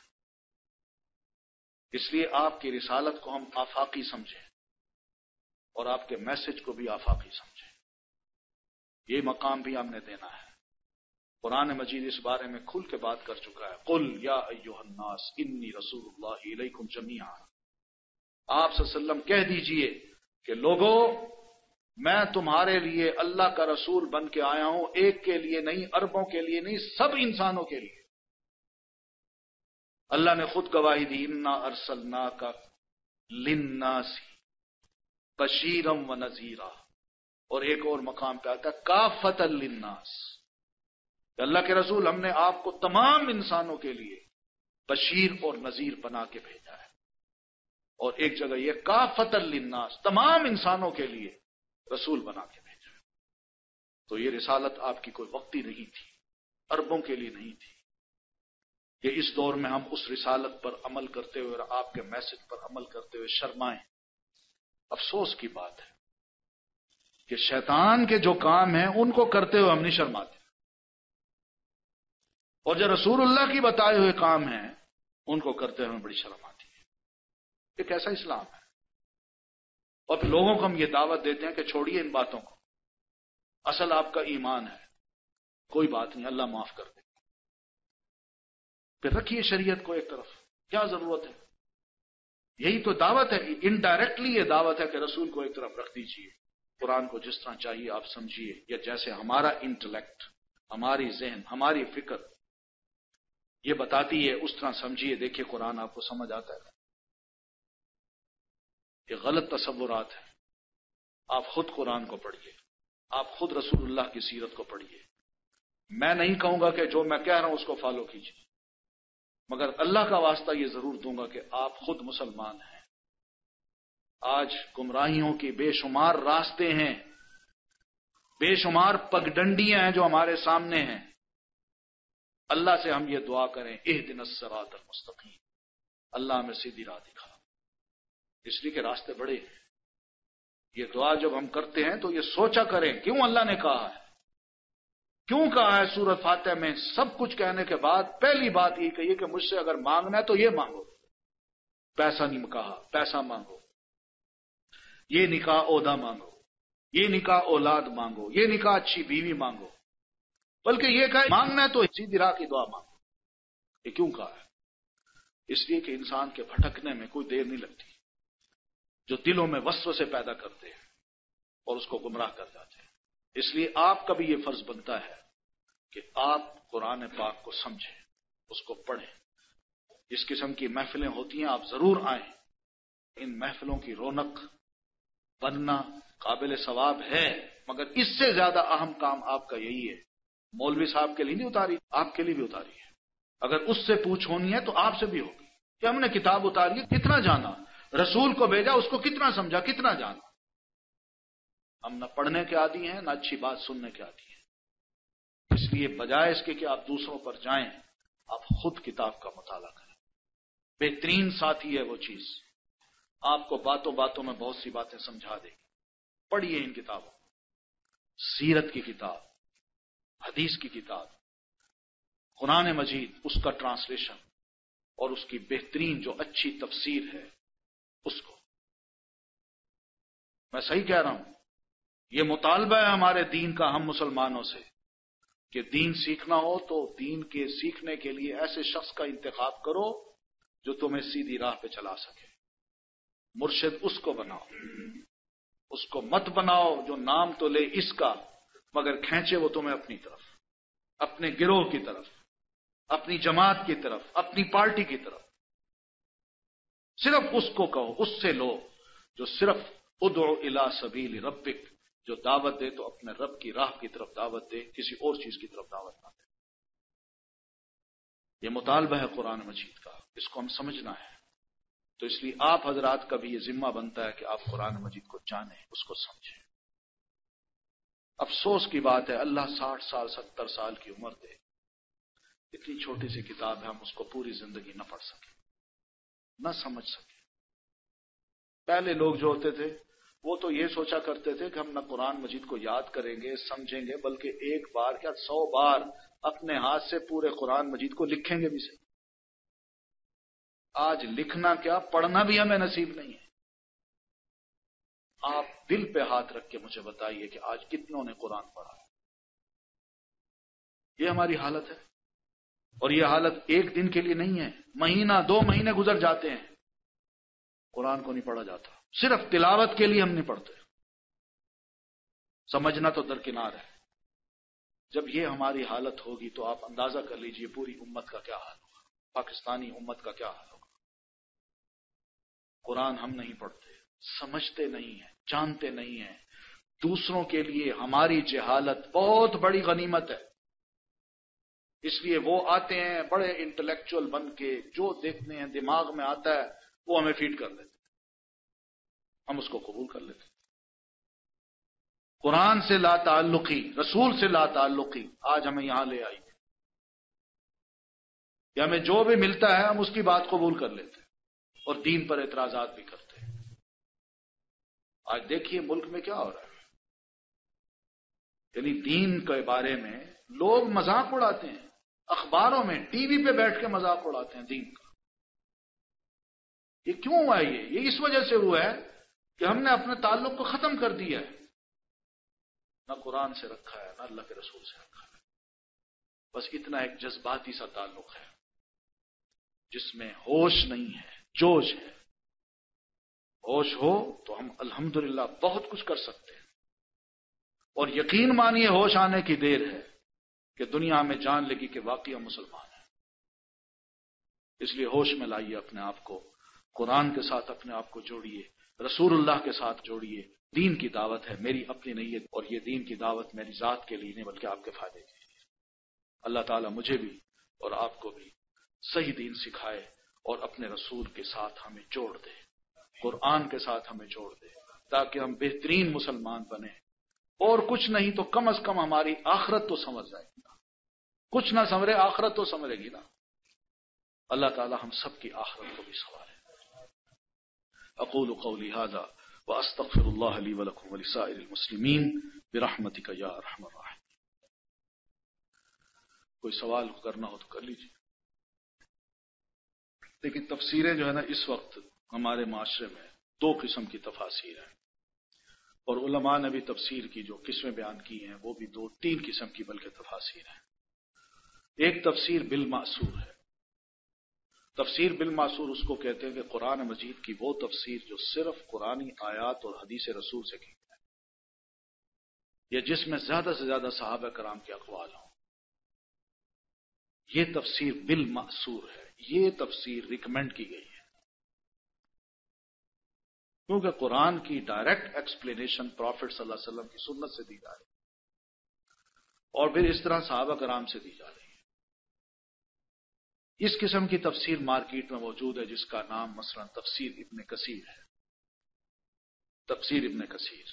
اس لیے آپ کی رسالت کو ہم آفاقی سمجھیں اور آپ کے میسج کو بھی آفاقی سمجھیں. یہ مقام بھی ہم نے دینا ہے. قرآن مجید اس بارے میں کھل کے بات کر چکا ہے، قل یا ایھا الناس انی رسول اللہ الیکم جمیعا، آپ صلی اللہ علیہ وسلم کہہ دیجئے کہ لوگوں میں تمہارے لیے اللہ کا رسول بن کے آیا ہوں، ایک کے لیے نہیں، اربوں کے لیے نہیں، سب انسانوں کے لیے۔ اللہ نے خود گواہی دی، انا ارسلناک للناس بشیرا ونذیرا، اور ایک اور مقام پہ آتا ہے کافۃ للناس، کہ اللہ کے رسول ہم نے آپ کو تمام انسانوں کے لیے بشیر اور نذیر بنا کے بھیجا ہے، اور ایک جگہ یہ کافۃ للناس، تمام انسانوں کے لیے رسول بنا کے بھیجا ہے۔ تو یہ رسالت آپ کی کوئی وقتی نہیں تھی، اربوں کے لیے نہیں تھی، کہ اس دور میں ہم اس رسالت پر عمل کرتے ہوئے اور آپ کے میسج پر عمل کرتے ہوئے شرمائیں۔ افسوس کی بات ہے کہ شیطان کے جو کام ہیں ان کو کرتے ہوئے ہم نہیں شرماتے، اور جو رسول اللہ کی بتائے ہوئے کام ہیں ان کو کرتے ہوئے ہمیں بڑی شرم آتی ہے۔ یہ کیسا اسلام ہے؟ اور پھر لوگوں کو ہم یہ دعوت دیتے ہیں کہ چھوڑیے ان باتوں کو، اصل آپ کا ایمان ہے، کوئی بات نہیں، اللہ معاف کر دے، پھر رکھیے شریعت کو ایک طرف، کیا ضرورت ہے؟ یہی تو دعوت ہے، انڈائریکٹلی یہ دعوت ہے کہ رسول کو ایک طرف رکھ دیجیے، قرآن کو جس طرح چاہیے آپ سمجھیے، یا جیسے ہمارا انٹلیکٹ، ہماری ذہن، ہماری فکر یہ بتاتی ہے اس طرح سمجھیے، دیکھیے قرآن آپ کو سمجھ آتا ہے۔ یہ غلط تصورات ہیں، آپ خود قرآن کو پڑھیے، آپ خود رسول اللہ کی سیرت کو پڑھیے۔ میں نہیں کہوں گا کہ جو میں کہہ رہا ہوں اس کو فالو کیجیے، مگر اللہ کا واسطہ یہ ضرور دوں گا کہ آپ خود مسلمان ہیں۔ آج گمراہیوں کی بے شمار راستے ہیں، بے شمار پگڈنڈیاں ہیں جو ہمارے سامنے ہیں۔ اللہ سے ہم یہ دعا کریں، اہدنا الصراط المستقیم، اللہ ہمیں سیدھی راہ دکھا، اس لیے کہ راستے بڑے ہیں۔ یہ دعا جب ہم کرتے ہیں تو یہ سوچا کریں کیوں اللہ نے کہا ہے، کیوں کہا ہے سورۃ فاتحہ میں سب کچھ کہنے کے بعد پہلی بات یہ کہی کہ مجھ سے اگر مانگنا ہے تو یہ مانگو، پیسہ نہیں کہا، پیسہ مانگو، یہ نکاح عہدہ مانگو، یہ نکاح اولاد مانگو، یہ نکاح اچھی بیوی مانگو، بلکہ یہ کہا مانگنا ہے تو سیدھی راہ کی دعا مانگو۔ یہ کیوں کہا ہے؟ اس لیے کہ انسان کے بھٹکنے میں کوئی دیر نہیں لگتی، جو دلوں میں وسوسے پیدا کرتے ہیں اور اس کو گمراہ کر جاتے ہیں۔ اس لیے آپ کا بھی یہ فرض بنتا ہے کہ آپ قرآن پاک کو سمجھیں، اس کو پڑھیں۔ اس قسم کی محفلیں ہوتی ہیں، آپ ضرور آئیں، ان محفلوں کی رونق بننا قابل ثواب ہے، مگر اس سے زیادہ اہم کام آپ کا یہی ہے۔ مولوی صاحب کے لیے نہیں اتاری، آپ کے لیے بھی اتاری ہے۔ اگر اس سے پوچھ ہونی ہے تو آپ سے بھی ہوگی کہ ہم نے کتاب اتاری ہے، کتنا جانا، رسول کو بھیجا اس کو کتنا سمجھا، کتنا جانا۔ ہم نہ پڑھنے کے عادی ہیں، نہ اچھی بات سننے کے عادی ہیں۔ اس لیے بجائے اس کے کہ آپ دوسروں پر جائیں، آپ خود کتاب کا مطالعہ کریں۔ بہترین ساتھی ہے وہ چیز، آپ کو باتوں باتوں میں بہت سی باتیں سمجھا دے گی۔ پڑھیے ان کتابوں، سیرت کی کتاب، حدیث کی کتاب، قرآن مجید، اس کا ٹرانسلیشن اور اس کی بہترین جو اچھی تفسیر ہے اس کو۔ میں صحیح کہہ رہا ہوں، یہ مطالبہ ہے ہمارے دین کا ہم مسلمانوں سے کہ دین سیکھنا ہو تو دین کے سیکھنے کے لیے ایسے شخص کا انتخاب کرو جو تمہیں سیدھی راہ پہ چلا سکے۔ مرشد اس کو بناؤ، اس کو مت بناؤ جو نام تو لے اس کا مگر کھینچے وہ تمہیں اپنی طرف، اپنے گروہ کی طرف، اپنی جماعت کی طرف، اپنی پارٹی کی طرف۔ صرف اس کو کہو، اس سے لو جو صرف ادعو الی سبیل ربک، جو دعوت دے تو اپنے رب کی راہ کی طرف دعوت دے، کسی اور چیز کی طرف دعوت نہ دے۔ یہ مطالبہ ہے قرآن مجید کا، اس کو ہم سمجھنا ہے۔ تو اس لیے آپ حضرات کا بھی یہ ذمہ بنتا ہے کہ آپ قرآن مجید کو جانیں، اس کو سمجھیں۔ افسوس کی بات ہے، اللہ 60 سال 70 سال کی عمر دے، اتنی چھوٹی سی کتاب ہے، ہم اس کو پوری زندگی نہ پڑھ سکیں، نہ سمجھ سکیں۔ پہلے لوگ جو ہوتے تھے وہ تو یہ سوچا کرتے تھے کہ ہم نہ قرآن مجید کو یاد کریں گے، سمجھیں گے، بلکہ ایک بار کیا 100 بار اپنے ہاتھ سے پورے قرآن مجید کو لکھیں گے بھی صحیح۔ آج لکھنا کیا، پڑھنا بھی ہمیں نصیب نہیں ہے۔ آپ دل پہ ہاتھ رکھ کے مجھے بتائیے کہ آج کتنوں نے قرآن پڑھا ہے؟ یہ ہماری حالت ہے، اور یہ حالت ایک دن کے لیے نہیں ہے، مہینہ 2 مہینے گزر جاتے ہیں، قرآن کو نہیں پڑھا جاتا، صرف تلاوت کے لیے ہم نہیں پڑھتے۔ سمجھنا تو درکنار ہے۔ جب یہ ہماری حالت ہوگی تو آپ اندازہ کر لیجئے پوری امت کا کیا حال ہوگا، پاکستانی امت کا کیا حال ہوگا۔ قرآن ہم نہیں پڑھتے، سمجھتے نہیں ہیں، جانتے نہیں ہیں، دوسروں کے لیے ہماری جہالت بہت بڑی غنیمت ہے۔ اس لیے وہ آتے ہیں بڑے انٹلیکچوئل بن کے، جو دیکھتے ہیں دماغ میں آتا ہے وہ ہمیں فیڈ کر دیتے ہیں، ہم اس کو قبول کر لیتے ہیں۔ قرآن سے لا تعلقی، رسول سے لا تعلقی آج ہمیں یہاں لے آئی ہے کہ ہمیں جو بھی ملتا ہے ہم اس کی بات قبول کر لیتے ہیں اور دین پر اعتراضات بھی کرتے ہیں۔ آج دیکھیے ملک میں کیا ہو رہا ہے، یعنی دین کے بارے میں لوگ مذاق اڑاتے ہیں، اخباروں میں ٹی وی پہ بیٹھ کے مذاق اڑاتے ہیں دین کا۔ یہ کیوں ہوا ہے؟ یہ اس وجہ سے ہوا ہے کہ ہم نے اپنے تعلق کو ختم کر دیا ہے، نہ قرآن سے رکھا ہے نہ اللہ کے رسول سے رکھا ہے، بس اتنا ایک جذباتی سا تعلق ہے جس میں ہوش نہیں ہے، جوش ہے۔ ہوش ہو تو ہم الحمدللہ بہت کچھ کر سکتے ہیں، اور یقین مانیے ہوش آنے کی دیر ہے کہ دنیا میں جان لگی کہ واقعی ہم مسلمان ہیں۔ اس لیے ہوش میں لائیے اپنے آپ کو، قرآن کے ساتھ اپنے آپ کو جوڑیے، رسول اللہ کے ساتھ جوڑیے۔ دین کی دعوت ہے، میری اپنی نہیں ہے، اور یہ دین کی دعوت میری ذات کے لیے نہیں بلکہ آپ کے فائدے کے لیے۔ اللہ تعالیٰ مجھے بھی اور آپ کو بھی صحیح دین سکھائے اور اپنے رسول کے ساتھ ہمیں جوڑ دے، قرآن کے ساتھ ہمیں جوڑ دے، تاکہ ہم بہترین مسلمان بنیں، اور کچھ نہیں تو کم از کم ہماری آخرت تو سمجھ جائے گی نا، کچھ نہ سمجھے آخرت تو سمجھے گی نا۔ اللہ تعالیٰ ہم سب کی آخرت کو بھی سنوارے۔ اقول قولی ھذا واستغفر اللہ لی ولکم ولسائر المسلمین برحمتک یا ارحم الراحمین۔ کوئی سوال کرنا ہو تو کر لیجیے۔ لیکن تفسیریں جو ہے نا اس وقت ہمارے معاشرے میں 2 قسم کی تفاسیر ہیں، اور علماء نے بھی تفسیر کی جو قسمیں بیان کی ہیں وہ بھی 2-3 قسم کی بلکہ تفاسیر ہیں۔ ایک تفسیر بالمأثور ہے۔ تفسیر بالمأثور اس کو کہتے ہیں کہ قرآن مجید کی وہ تفسیر جو صرف قرآنی آیات اور حدیث رسول سے کی ہے، یا جس میں زیادہ سے زیادہ صحابہ کرام کے اقوال ہوں، یہ تفسیر بالمأثور ہے۔ یہ تفسیر ریکمینڈ کی گئی ہے، کیونکہ قرآن کی ڈائریکٹ ایکسپلینیشن پروفٹ صلی اللہ علیہ وسلم کی سنت سے دی جا رہی ہے، اور پھر اس طرح صحابہ کرام سے دی جا رہی ہے۔ اس قسم کی تفسیر مارکیٹ میں موجود ہے جس کا نام مثلا تفسیر ابن کثیر ہے، تفسیر ابن کثیر۔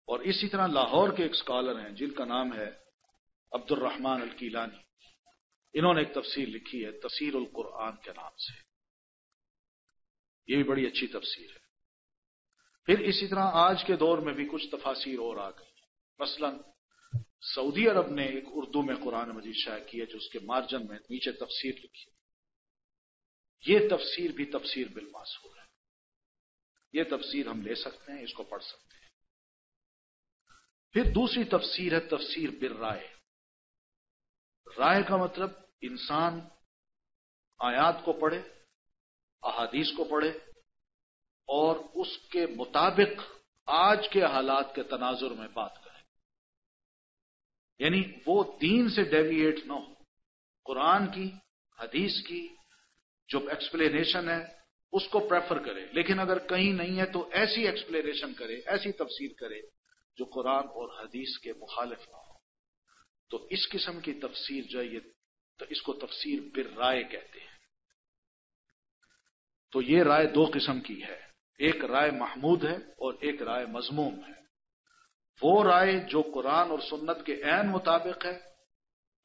اور اسی طرح لاہور کے ایک اسکالر ہیں جن کا نام ہے عبد الرحمن الکیلانی، انہوں نے ایک تفسیر لکھی ہے تفسیر القرآن کے نام سے، یہ بھی بڑی اچھی تفسیر ہے۔ پھر اسی طرح آج کے دور میں بھی کچھ تفاسیر اور آ گئی، مثلا سعودی عرب نے ایک اردو میں قرآن مجید شائع کی ہے جو اس کے مارجن میں نیچے تفسیر لکھی ہے۔ یہ تفسیر بھی تفسیر بالمأثور ہے، یہ تفسیر ہم لے سکتے ہیں، اس کو پڑھ سکتے ہیں۔ پھر دوسری تفسیر ہے تفسیر بالرائے۔ رائے کا مطلب انسان آیات کو پڑھے، احادیث کو پڑھے، اور اس کے مطابق آج کے حالات کے تناظر میں بات کرے، یعنی وہ دین سے ڈیویٹ نہ ہو، قرآن کی حدیث کی جو ایکسپلینیشن ہے اس کو پریفر کرے، لیکن اگر کہیں نہیں ہے تو ایسی ایکسپلینیشن کرے، ایسی تفسیر کرے جو قرآن اور حدیث کے مخالف نہ ہو۔ تو اس قسم کی تفسیر جو ہے تو اس کو تفسیر بالرائے کہتے ہیں۔ تو یہ رائے 2 قسم کی ہے، ایک رائے محمود ہے اور ایک رائے مذموم ہے۔ وہ رائے جو قرآن اور سنت کے عین مطابق ہے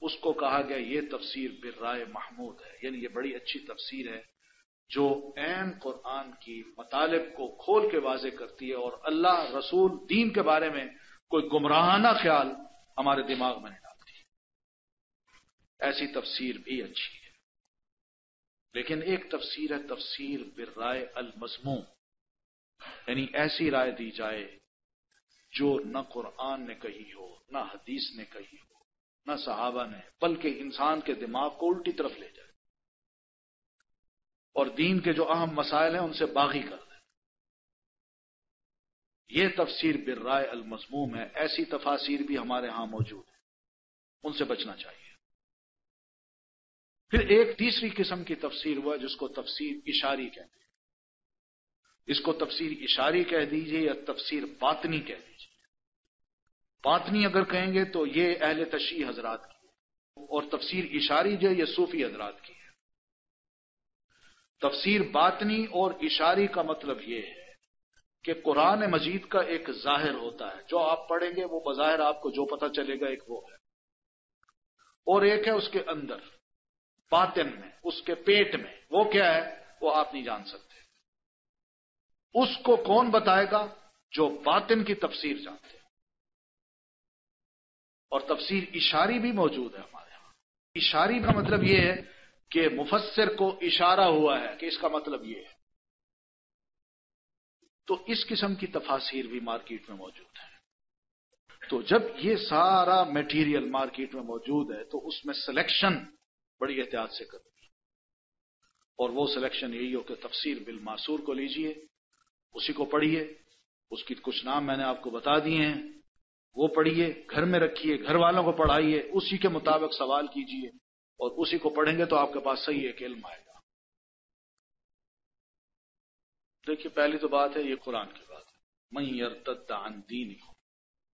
اس کو کہا گیا یہ تفسیر بالرائے محمود ہے، یعنی یہ بڑی اچھی تفسیر ہے جو عین قرآن کی مطالب کو کھول کے واضح کرتی ہے، اور اللہ رسول دین کے بارے میں کوئی گمراہانہ خیال ہمارے دماغ میں نہیں ڈالتی۔ ایسی تفسیر بھی اچھی ہے۔ لیکن ایک تفسیر ہے تفسیر بالرائے المذموم، یعنی ایسی رائے دی جائے جو نہ قرآن نے کہی ہو نہ حدیث نے کہی ہو، نہ صحابہ نے، بلکہ انسان کے دماغ کو الٹی طرف لے جائے اور دین کے جو اہم مسائل ہیں ان سے باغی کر دیں۔ یہ تفسیر بالرائے المذموم ہے۔ ایسی تفاسیر بھی ہمارے ہاں موجود ہیں، ان سے بچنا چاہیے۔ پھر ایک تیسری قسم کی تفسیر ہوا جس کو تفسیر اشاری کہتے ہیں۔ اس کو تفسیر اشاری کہہ دیجئے یا تفسیر باطنی کہہ دیجئے۔ باطنی اگر کہیں گے تو یہ اہل تشیع حضرات کی ہے، اور تفسیر اشاری جو یہ صوفی حضرات کی ہے۔ تفسیر باطنی اور اشاری کا مطلب یہ ہے کہ قرآن مجید کا ایک ظاہر ہوتا ہے، جو آپ پڑھیں گے وہ بظاہر آپ کو جو پتہ چلے گا ایک وہ ہے، اور ایک ہے اس کے اندر باطن میں، اس کے پیٹ میں، وہ کیا ہے وہ آپ نہیں جان سکتے۔ اس کو کون بتائے گا؟ جو باطن کی تفسیر جانتے ہیں۔ اور تفسیر اشاری بھی موجود ہے ہمارے ہاں۔ اشاری کا مطلب یہ ہے کہ مفسر کو اشارہ ہوا ہے کہ اس کا مطلب یہ ہے۔ تو اس قسم کی تفاسیر بھی مارکیٹ میں موجود ہے۔ تو جب یہ سارا میٹیریل مارکیٹ میں موجود ہے تو اس میں سلیکشن بڑی احتیاط سے کرنی ہے، اور وہ سلیکشن یہی ہو کہ تفسیر بالماسور کو لیجئے، اسی کو پڑھیے، اس کی کچھ نام میں نے آپ کو بتا دیے ہیں، وہ پڑھیے، گھر میں رکھیے، گھر والوں کو پڑھائیے، اسی کے مطابق سوال کیجئے، اور اسی کو پڑھیں گے تو آپ کے پاس صحیح ایک علم آئے گا۔ دیکھیے پہلی تو بات ہے، یہ قرآن کی بات ہے، من یرتد عن دینہ،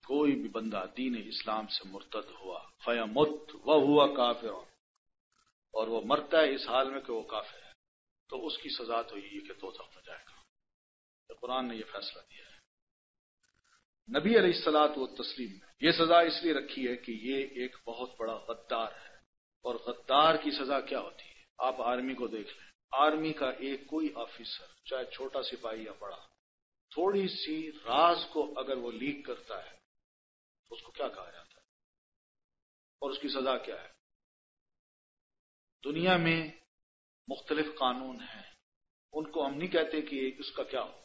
کوئی بھی بندہ دین اسلام سے مرتد ہوا، فیمت وہو کافر، اور وہ مرتا ہے اس حال میں کہ وہ کافر ہے، تو اس کی سزا تو یہ کہ دوزخ میں جائے گا۔ تو قرآن نے یہ فیصلہ دیا ہے۔ نبی علیہ الصلوۃ والتسلیم نے یہ سزا اس لیے رکھی ہے کہ یہ ایک بہت بڑا غدار ہے، اور غدار کی سزا کیا ہوتی ہے؟ آپ آرمی کو دیکھ لیں، آرمی کا ایک کوئی آفیسر، چاہے چھوٹا سپاہی یا بڑا، تھوڑی سی راز کو اگر وہ لیک کرتا ہے تو اس کو کیا کہا جاتا ہے، اور اس کی سزا کیا ہے؟ دنیا میں مختلف قانون ہیں، ان کو ہم نہیں کہتے کہ اس کا کیا ہوگا۔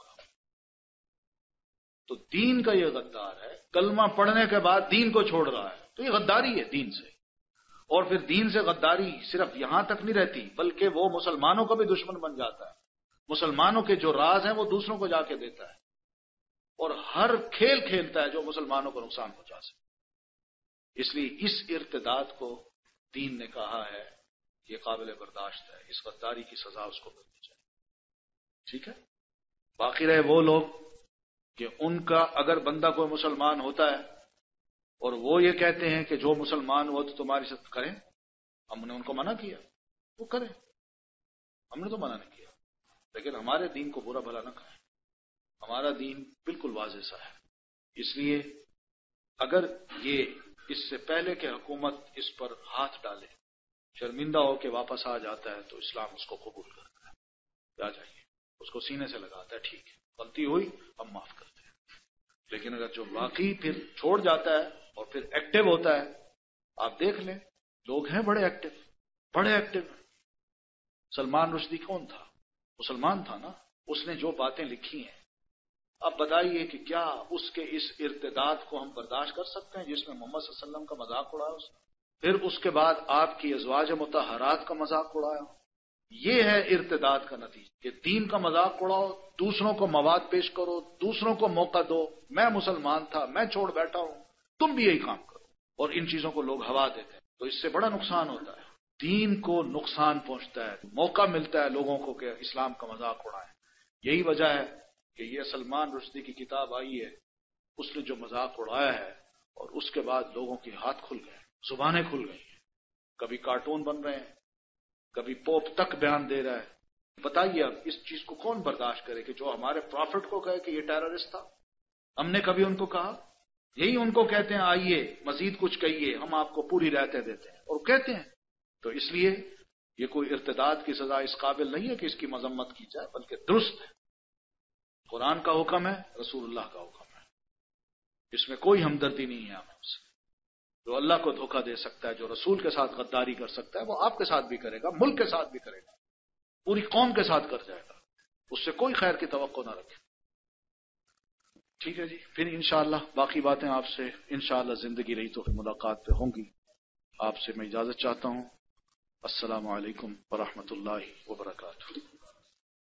تو دین کا یہ غدار ہے، کلمہ پڑھنے کے بعد دین کو چھوڑ رہا ہے، تو یہ غداری ہے دین سے۔ اور پھر دین سے غداری صرف یہاں تک نہیں رہتی، بلکہ وہ مسلمانوں کا بھی دشمن بن جاتا ہے۔ مسلمانوں کے جو راز ہیں وہ دوسروں کو جا کے دیتا ہے، اور ہر کھیل کھیلتا ہے جو مسلمانوں کو نقصان پہنچا سکے۔ اس لیے اس ارتداد کو دین نے کہا ہے یہ قابل برداشت ہے، اس غداری کی سزا اس کو ملنی چاہیے۔ ٹھیک ہے؟ باقی رہے وہ لوگ کہ ان کا اگر بندہ کوئی مسلمان ہوتا ہے اور وہ یہ کہتے ہیں کہ جو مسلمان ہو تو تمہاری ساتھ کریں، ہم نے ان کو منع کیا وہ کریں، ہم نے تو منع نہیں کیا، لیکن ہمارے دین کو برا بھلا نہ کہیں، ہمارا دین بالکل واضح سا ہے۔ اس لیے اگر یہ اس سے پہلے کہ حکومت اس پر ہاتھ ڈالے شرمندہ ہو کے واپس آ جاتا ہے تو اسلام اس کو قبول کرتا ہے، آ جائیے، اس کو سینے سے لگاتا ہے، ٹھیک ہے غلطی ہوئی ہم معاف کرتے ہیں۔ لیکن اگر جو واقعی پھر چھوڑ جاتا ہے اور پھر ایکٹیو ہوتا ہے، آپ دیکھ لیں لوگ ہیں بڑے ایکٹیو۔ سلمان رشدی کون تھا؟ مسلمان تھا نا، اس نے جو باتیں لکھی ہیں، اب بتائیے کہ کیا اس کے اس ارتداد کو ہم برداشت کر سکتے ہیں جس میں محمد صلی اللہ علیہ وسلم کا مذاق اڑایا اس نے، پھر اس کے بعد آپ کی ازواج مطہرات کا مذاق اڑایا؟ یہ ہے ارتداد کا نتیجہ کہ دین کا مذاق اڑاؤ، دوسروں کو مواد پیش کرو، دوسروں کو موقع دو، میں مسلمان تھا میں چھوڑ بیٹھا ہوں، تم بھی یہی کام کرو، اور ان چیزوں کو لوگ ہوا دیتے ہیں، تو اس سے بڑا نقصان ہوتا ہے، دین کو نقصان پہنچتا ہے، موقع ملتا ہے لوگوں کو کہ اسلام کا مذاق اڑائیں۔ یہی وجہ ہے کہ یہ سلمان رشدی کی کتاب آئی ہے، اس نے جو مذاق اڑایا ہے، اور اس کے بعد لوگوں کے ہاتھ کھل گئے، زبانیں کھل گئی ہیں، کبھی کارٹون بن رہے ہیں، کبھی پوپ تک بیان دے رہا ہے۔ بتائیے اب اس چیز کو کون برداشت کرے کہ جو ہمارے پرافٹ کو کہے کہ یہ ٹیررسٹ تھا؟ ہم نے کبھی ان کو کہا؟ یہی ان کو کہتے ہیں آئیے مزید کچھ کہیے، ہم آپ کو پوری رعایتیں دیتے ہیں، اور کہتے ہیں۔ تو اس لیے یہ کوئی ارتداد کی سزا اس قابل نہیں ہے کہ اس کی مذمت کی جائے، بلکہ درست ہے، قرآن کا حکم ہے، رسول اللہ کا حکم ہے، اس میں کوئی ہمدردی نہیں ہے ہمیں اس سے۔ جو اللہ کو دھوکہ دے سکتا ہے، جو رسول کے ساتھ غداری کر سکتا ہے، وہ آپ کے ساتھ بھی کرے گا، ملک کے ساتھ بھی کرے گا، پوری قوم کے ساتھ کر جائے گا، اس سے کوئی خیر کی توقع نہ رکھے۔ ٹھیک ہے جی، پھر انشاءاللہ باقی باتیں آپ سے انشاءاللہ زندگی رہی تو پھر ملاقات پہ ہوں گی۔ آپ سے میں اجازت چاہتا ہوں. السلام علیکم ورحمۃ اللہ وبرکاتہ.